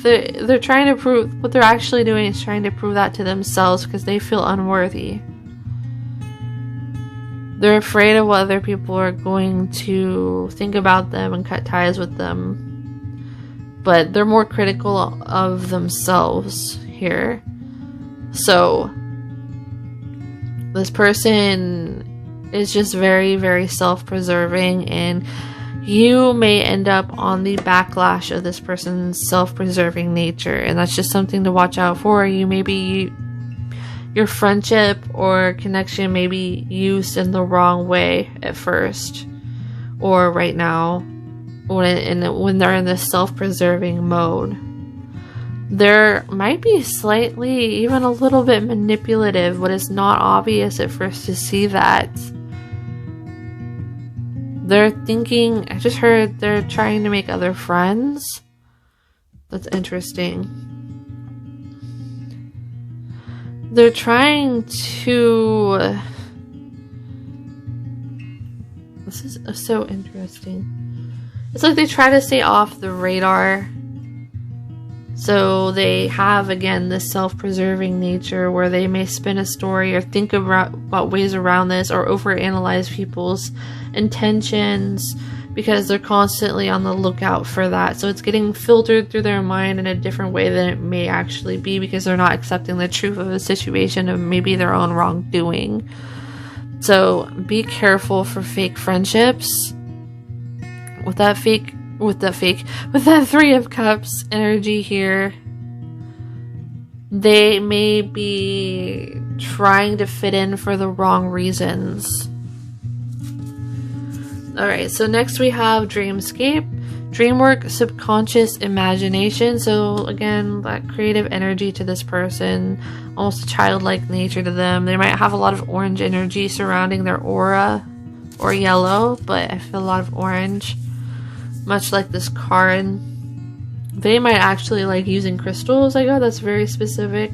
they're trying to prove, what they're actually doing is trying to prove that to themselves, because they feel unworthy. They're afraid of what other people are going to think about them and cut ties with them. But they're more critical of themselves here. So this person is just very, very self-preserving, and you may end up on the backlash of this person's self-preserving nature, and that's just something to watch out for. Your friendship or connection may be used in the wrong way at first, or right now, when they're in this self-preserving mode. There might be slightly, even a little bit manipulative, but it's not obvious at first to see that. They're thinking, I just heard they're trying to make other friends. That's interesting. They're trying to... This is so interesting. It's like they try to stay off the radar. So they have, again, this self-preserving nature where they may spin a story or think about ways around this, or overanalyze people's intentions, because they're constantly on the lookout for that. So it's getting filtered through their mind in a different way than it may actually be, because they're not accepting the truth of a situation of maybe their own wrongdoing. So be careful for fake friendships. With that Three of Cups energy here, they may be trying to fit in for the wrong reasons. Alright, so next we have Dreamscape, Dreamwork, Subconscious Imagination. So again, that creative energy to this person, almost a childlike nature to them. They might have a lot of orange energy surrounding their aura, or yellow, but I feel a lot of orange. Much like this card. They might actually like using crystals. I got that's very specific.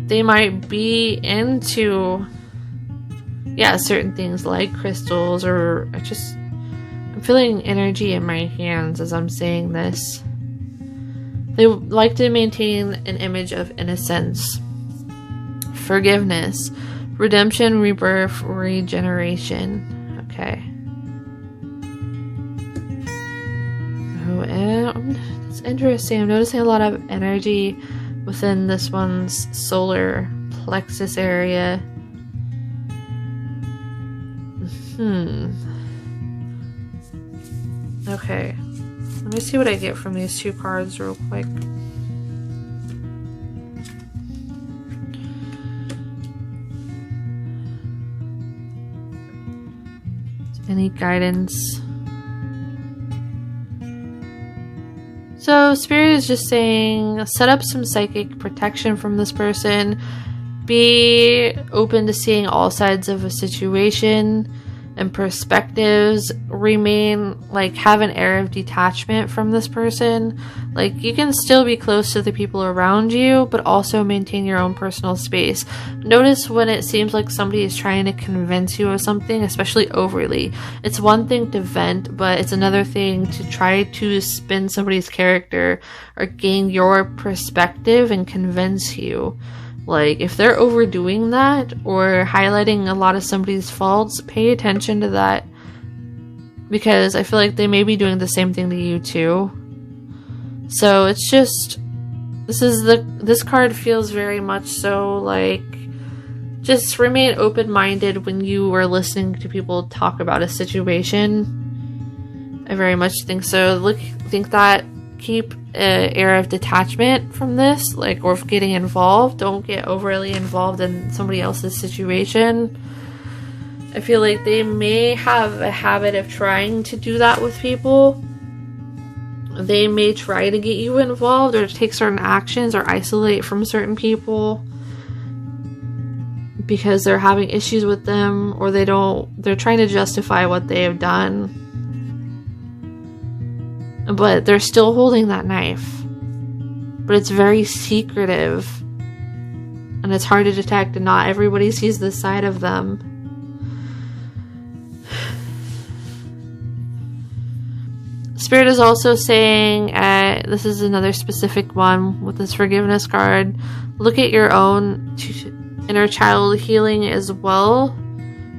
They might be into certain things like crystals, or I'm feeling energy in my hands as I'm saying this. They like to maintain an image of innocence, forgiveness, redemption, rebirth, regeneration. Okay. It's interesting. I'm noticing a lot of energy within this one's solar plexus area. Okay. Let me see what I get from these two cards real quick. Any guidance? So Spirit is just saying, set up some psychic protection from this person. Be open to seeing all sides of a situation and perspectives. Have an air of detachment from this person. You can still be close to the people around you, but also maintain your own personal space. Notice when it seems like somebody is trying to convince you of something, especially overly. It's one thing to vent, but it's another thing to try to spin somebody's character or gain your perspective and convince you. If they're overdoing that or highlighting a lot of somebody's faults, pay attention to that, because I feel like they may be doing the same thing to you too. So it's just, this card feels very much so just remain open-minded when you are listening to people talk about a situation. I very much think so. Think that. Keep an air of detachment from this, or getting involved. Don't get overly involved in somebody else's situation. I feel like they may have a habit of trying to do that with people. They may try to get you involved or take certain actions or isolate from certain people because they're having issues with them, or they're trying to justify what they have done. But they're still holding that knife. But it's very secretive. And it's hard to detect, and not everybody sees this side of them. Spirit is also saying, this is another specific one with this forgiveness card, look at your own inner child healing as well,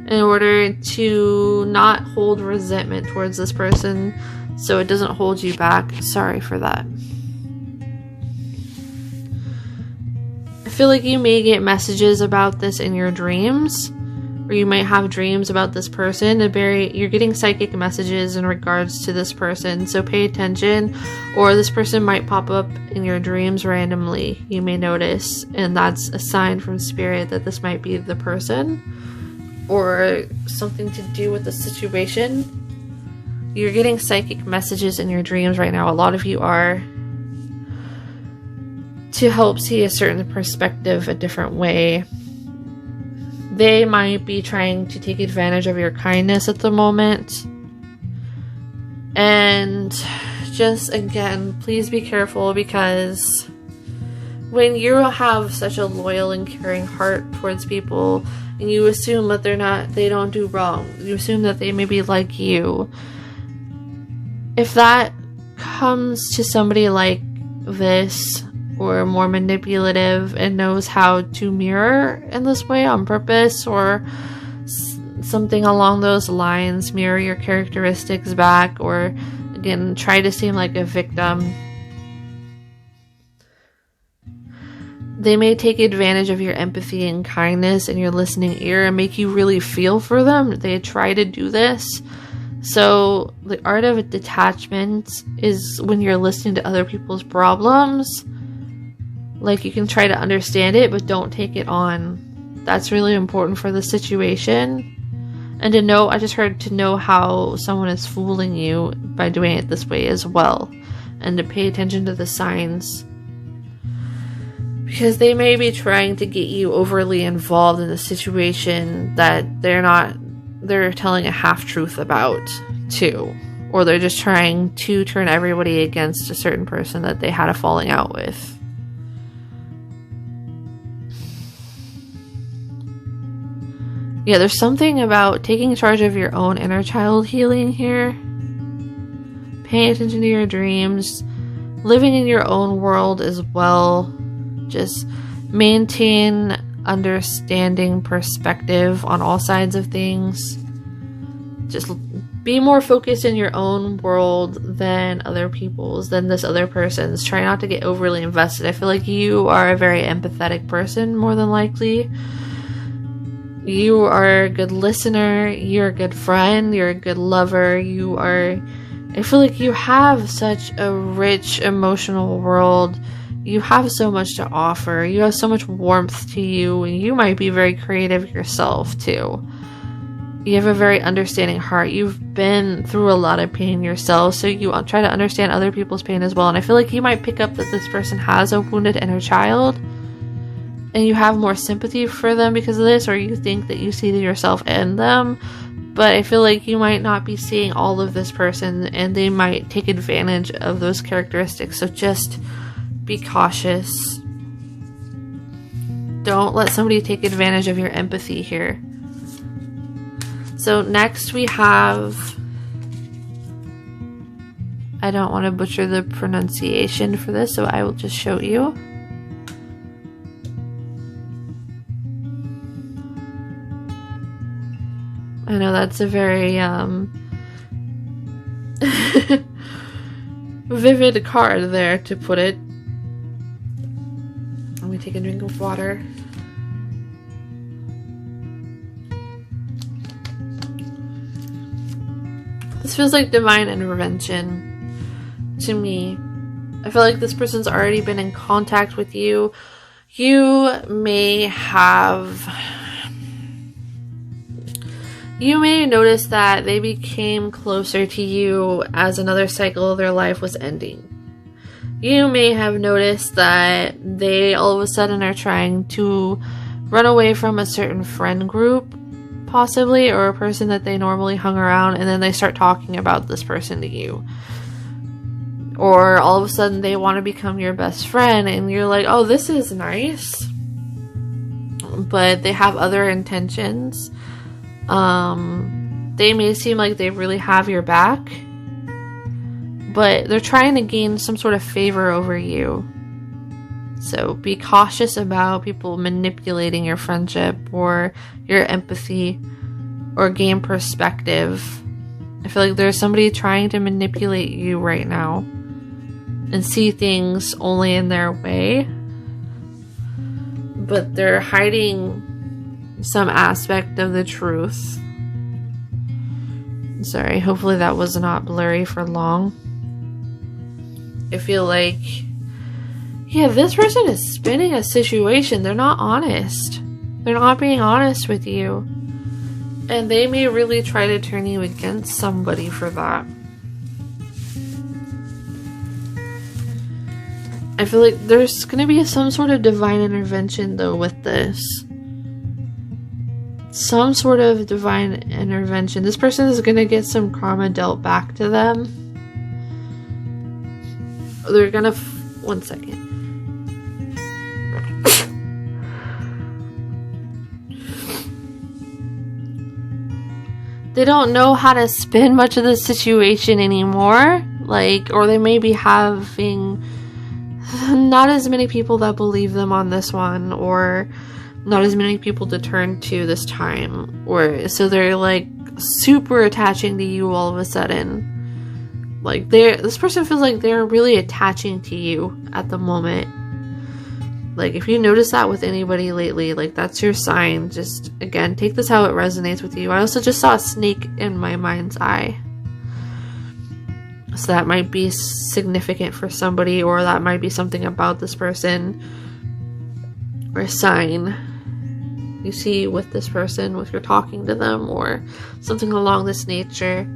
in order to not hold resentment towards this person, so it doesn't hold you back. Sorry for that. I feel like you may get messages about this in your dreams, or you might have dreams about this person. You're getting psychic messages in regards to this person, so pay attention. Or this person might pop up in your dreams randomly, you may notice, and that's a sign from Spirit that this might be the person, or something to do with the situation. You're getting psychic messages in your dreams right now. A lot of you are, to help see a certain perspective a different way. They might be trying to take advantage of your kindness at the moment. And just, again, please be careful, because when you have such a loyal and caring heart towards people, and you assume that they don't do wrong, you assume that they may be like you, if that comes to somebody like this, or more manipulative and knows how to mirror in this way on purpose, or something along those lines, mirror your characteristics back, or again try to seem like a victim, they may take advantage of your empathy and kindness and your listening ear and make you really feel for them. They try to do this. So the art of detachment is when you're listening to other people's problems. You can try to understand it, but don't take it on. That's really important for the situation. And to know, I just heard, to know how someone is fooling you by doing it this way as well. And to pay attention to the signs. Because they may be trying to get you overly involved in a situation that they're telling a half-truth about, too. Or they're just trying to turn everybody against a certain person that they had a falling out with. Yeah, there's something about taking charge of your own inner child healing here. Paying attention to your dreams. Living in your own world as well. Just maintain understanding perspective on all sides of things. Just be more focused in your own world than other people's, than this other person's. Try not to get overly invested. I feel like you are a very empathetic person, more than likely. You are a good listener, you're a good friend, you're a good lover, I feel like you have such a rich emotional world. You have so much to offer. You have so much warmth to you, and you might be very creative yourself too. You have a very understanding heart. You've been through a lot of pain yourself, so you try to understand other people's pain as well. And I feel like you might pick up that this person has a wounded inner child. and you have more sympathy for them because of this, or you think that you see yourself in them. But I feel like you might not be seeing all of this person, and they might take advantage of those characteristics. So just be cautious. Don't let somebody take advantage of your empathy here. So next we have, I don't want to butcher the pronunciation for this, so I will just show you. I know that's a very vivid card there to put it. Let me take a drink of water. This feels like divine intervention to me. I feel like this person's already been in contact with you. You may notice that they became closer to you as another cycle of their life was ending. You may have noticed that they all of a sudden are trying to run away from a certain friend group, possibly, or a person that they normally hung around, and then they start talking about this person to you. Or all of a sudden they want to become your best friend, and you're like, oh, this is nice. But they have other intentions. They may seem like they really have your back, but they're trying to gain some sort of favor over you. So be cautious about people manipulating your friendship or your empathy or gain perspective. I feel like there's somebody trying to manipulate you right now and see things only in their way, but they're hiding some aspect of the truth. Sorry, hopefully that was not blurry for long. I feel like, yeah, this person is spinning a situation. They're not honest. They're not being honest with you. And they may really try to turn you against somebody for that. I feel like there's going to be some sort of divine intervention, though, with this. Some sort of divine intervention. This person is going to get some karma dealt back to them. They're going to... one second. They don't know how to spin much of the situation anymore. Or they may be having not as many people that believe them on this one, or not as many people to turn to this time, or so they're super attaching to you all of a sudden. This person feels like they're really attaching to you at the moment. If you notice that with anybody lately, that's your sign. Just, again, take this how it resonates with you. I also just saw a snake in my mind's eye. So that might be significant for somebody, or that might be something about this person, or a sign you see with this person, if you're talking to them, or something along this nature.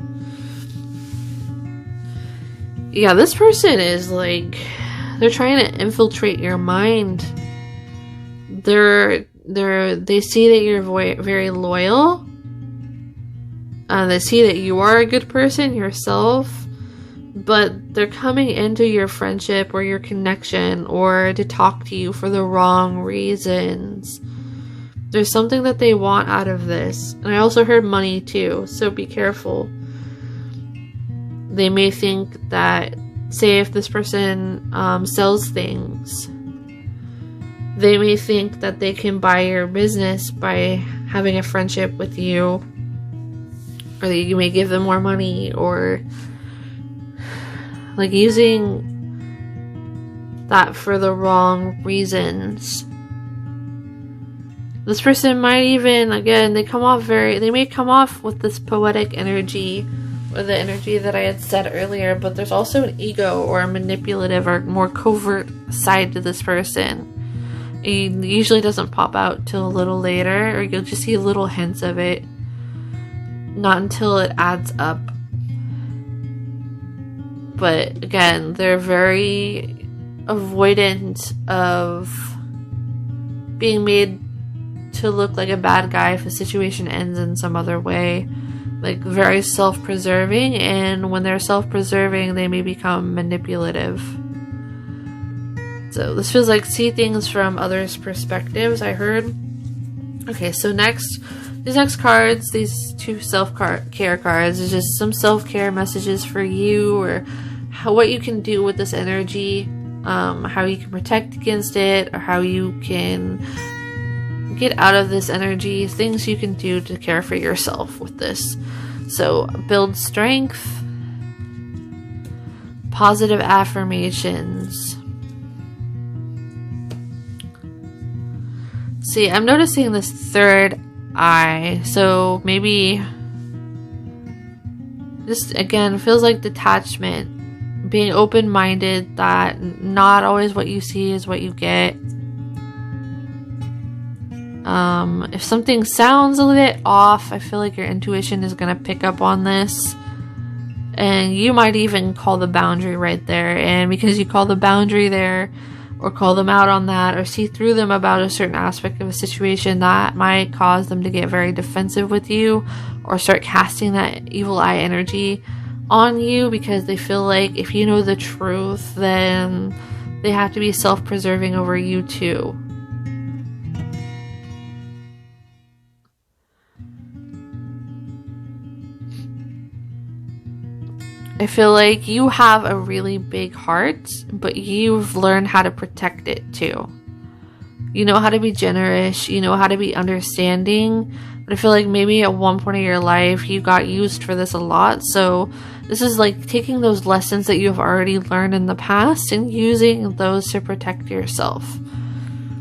Yeah, this person is they're trying to infiltrate your mind. They see that you're very loyal. They see that you are a good person yourself, but they're coming into your friendship or your connection or to talk to you for the wrong reasons. There's something that they want out of this. And I also heard money too, so be careful. They may think that, say if this person sells things, they may think that they can buy your business by having a friendship with you, or that you may give them more money, or using that for the wrong reasons. This person might even, again, they may come off with this poetic energy, or the energy that I had said earlier, but there's also an ego or a manipulative or more covert side to this person. It usually doesn't pop out till a little later, or you'll just see little hints of it, not until it adds up. But again, they're very avoidant of being made to look like a bad guy if a situation ends in some other way. Like very self-preserving, and when they're self-preserving, they may become manipulative. So this feels like see things from others' perspectives, I heard. Okay, so these next cards, these 2 self-care cards, is just some self-care messages for you, or what you can do with this energy, how you can protect against it, or how you can get out of this energy, things you can do to care for yourself with this. So build strength, positive affirmations. See, I'm noticing this third eye, so maybe just again feels like detachment, being open-minded, that not always what you see is what you get. If something sounds a bit off, I feel like your intuition is going to pick up on this, and you might even call the boundary right there. And because you call the boundary there, or call them out on that, or see through them about a certain aspect of a situation, that might cause them to get very defensive with you, or start casting that evil eye energy on you, because they feel like if you know the truth, then they have to be self-preserving over you too. I feel like you have a really big heart, but you've learned how to protect it too. You know how to be generous, you know how to be understanding, but I feel like maybe at one point in your life you got used for this a lot. So this is like taking those lessons that you have already learned in the past and using those to protect yourself.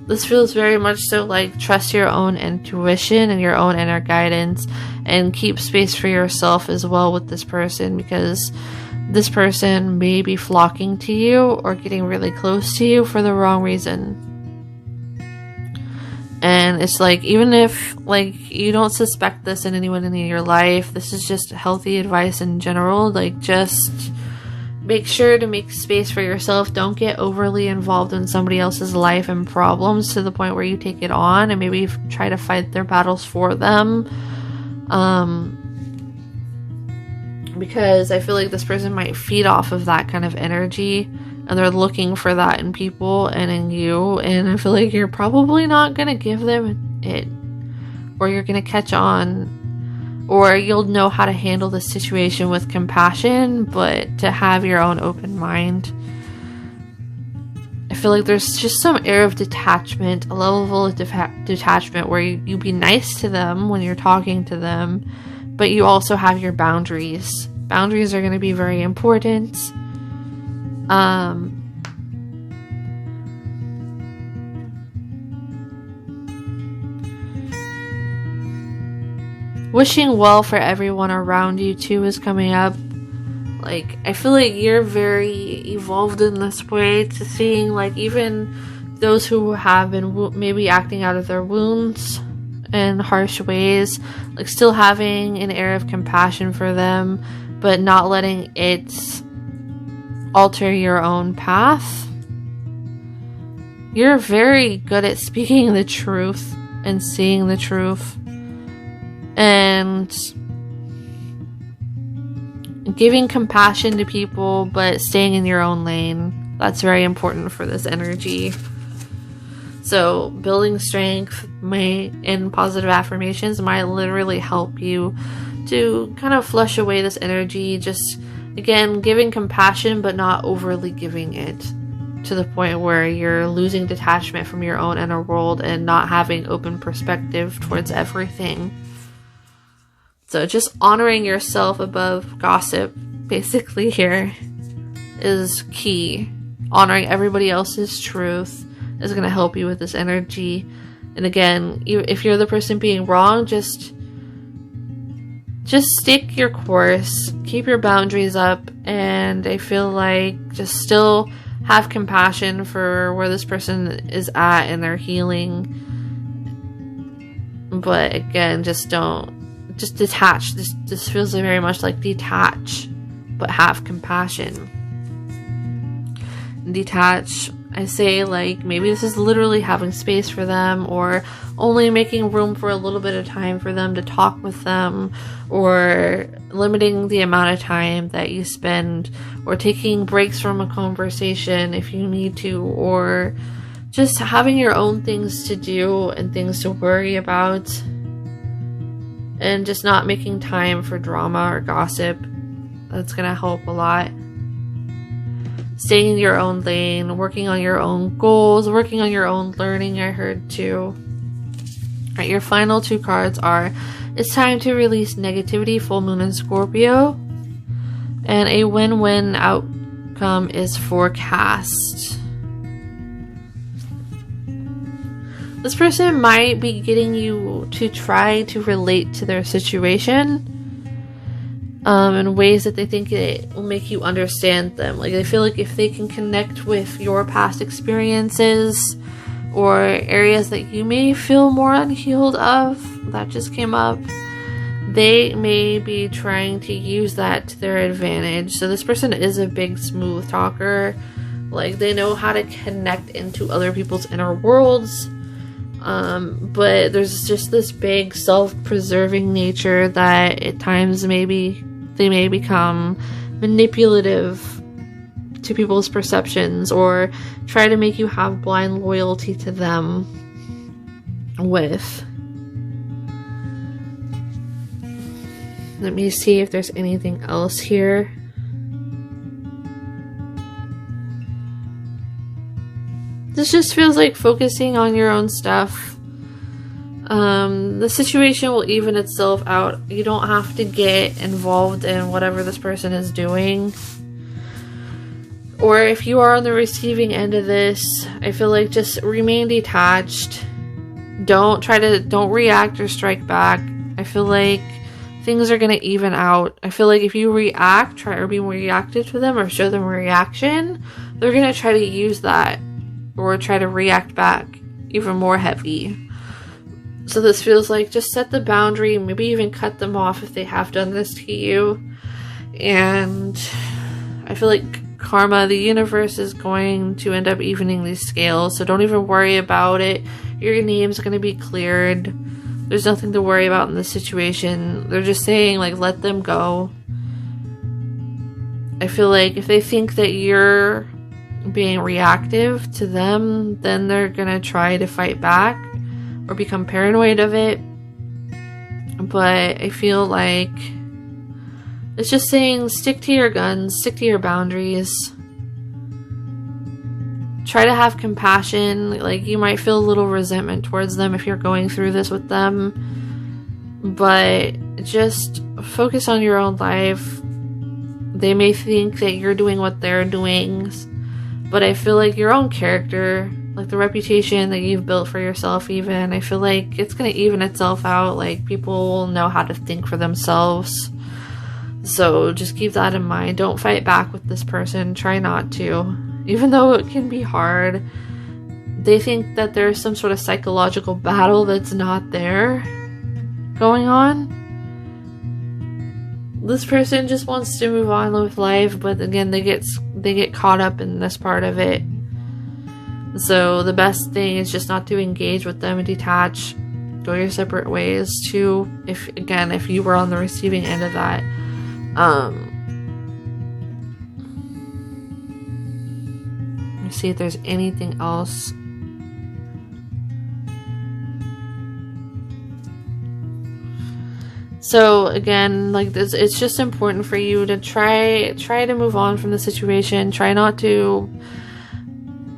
This feels very much so like trust your own intuition and your own inner guidance, and keep space for yourself as well with this person, because this person may be flocking to you or getting really close to you for the wrong reason. And it's like, even if like you don't suspect this in anyone in your life, this is just healthy advice in general. Like, just make sure to make space for yourself. Don't get overly involved in somebody else's life and problems to the point where you take it on and maybe try to fight their battles for them. Because I feel like this person might feed off of that kind of energy, and they're looking for that in people and in you, and I feel like you're probably not going to give them it, or you're going to catch on, or you'll know how to handle the situation with compassion, but to have your own open mind. I feel like there's just some air of detachment, a level of detachment where you be nice to them when you're talking to them, but you also have your boundaries. Boundaries are going to be very important. Wishing well for everyone around you too is coming up. Like, I feel like you're very evolved in this way, to seeing like even those who have been maybe acting out of their wounds in harsh ways, like still having an air of compassion for them, but not letting it alter your own path. You're very good at speaking the truth and seeing the truth and giving compassion to people, but staying in your own lane. That's very important for this energy. So building strength and positive affirmations might literally help you to kind of flush away this energy. Just, again, giving compassion, but not overly giving it to the point where you're losing detachment from your own inner world and not having open perspective towards everything. So just honoring yourself above gossip, basically, here is key. Honoring everybody else's truth is going to help you with this energy. And again, if you're the person being wrong, just stick your course, keep your boundaries up, and I feel like just still have compassion for where this person is at in their healing. But again, just detach. This feels very much like detach, but have compassion. Detach I say, like, maybe this is literally having space for them, or only making room for a little bit of time for them to talk with them, or limiting the amount of time that you spend, or taking breaks from a conversation if you need to, or just having your own things to do and things to worry about, and just not making time for drama or gossip. That's gonna help a lot. Staying in your own lane, working on your own goals, working on your own learning, I heard too. Alright, your final 2 cards are, it's time to release negativity, full moon in Scorpio, and a win-win outcome is forecast. This person might be getting you to try to relate to their situation in ways that they think it will make you understand them. Like, they feel like if they can connect with your past experiences or areas that you may feel more unhealed of, that just came up, they may be trying to use that to their advantage. So this person is a big smooth talker. Like, they know how to connect into other people's inner worlds. But there's just this big self-preserving nature that at times maybe they may become manipulative to people's perceptions, or try to make you have blind loyalty to them with. Let me see if there's anything else here. This just feels like focusing on your own stuff. The situation will even itself out. You don't have to get involved in whatever this person is doing. Or if you are on the receiving end of this, I feel like just remain detached. Don't react or strike back. I feel like things are going to even out. I feel like if you react, try or be more reactive to them or show them a reaction, they're going to try to use that or try to react back even more heavy. So this feels like just set the boundary, maybe even cut them off if they have done this to you. And I feel like karma, the universe is going to end up evening these scales, so don't even worry about it. Your name's going to be cleared. There's nothing to worry about in this situation. They're just saying, like, let them go. I feel like if they think that you're being reactive to them, then they're going to try to fight back or become paranoid of it. But I feel like it's just saying, stick to your guns, stick to your boundaries. Try to have compassion. Like, you might feel a little resentment towards them if you're going through this with them. But just focus on your own life. They may think that you're doing what they're doing, but I feel like your own character, like the reputation that you've built for yourself even, I feel like it's going to even itself out. Like, people will know how to think for themselves. So just keep that in mind. Don't fight back with this person. Try not to. Even though it can be hard, they think that there's some sort of psychological battle that's not there going on. This person just wants to move on with life, but again, they get caught up in this part of it. So the best thing is just not to engage with them and detach, go your separate ways too. If you were on the receiving end of that. Let me see if there's anything else. So again, like this, it's just important for you to try to move on from the situation. Try not to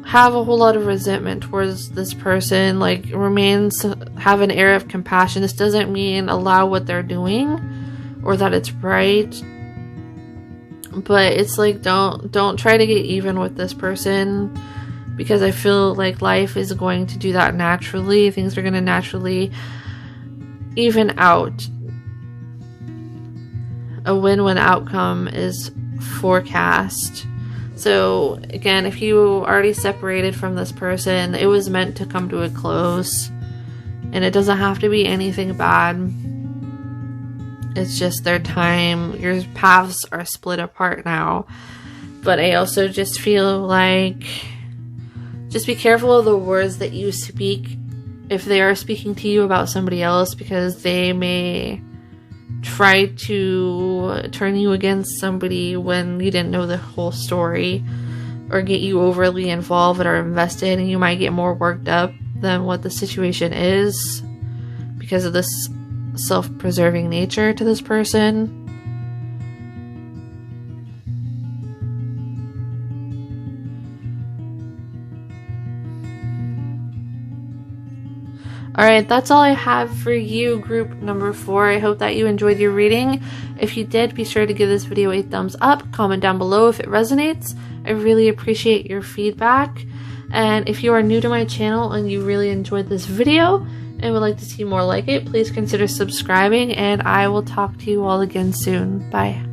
have a whole lot of resentment towards this person. Like, have an air of compassion. This doesn't mean allow what they're doing or that it's right, but it's like don't try to get even with this person, because I feel like life is going to do that naturally. Things are going to naturally even out. A win-win outcome is forecast. So again, if you already separated from this person, it was meant to come to a close, and it doesn't have to be anything bad. It's just their time. Your paths are split apart now. But I also just feel like Just be careful of the words that you speak if they are speaking to you about somebody else, because they may try to turn you against somebody when you didn't know the whole story, or get you overly involved or invested, and you might get more worked up than what the situation is because of this self-preserving nature to this person. Alright, that's all I have for you, group number 4. I hope that you enjoyed your reading. If you did, be sure to give this video a thumbs up. Comment down below if it resonates. I really appreciate your feedback. And if you are new to my channel and you really enjoyed this video and would like to see more like it, please consider subscribing, and I will talk to you all again soon. Bye.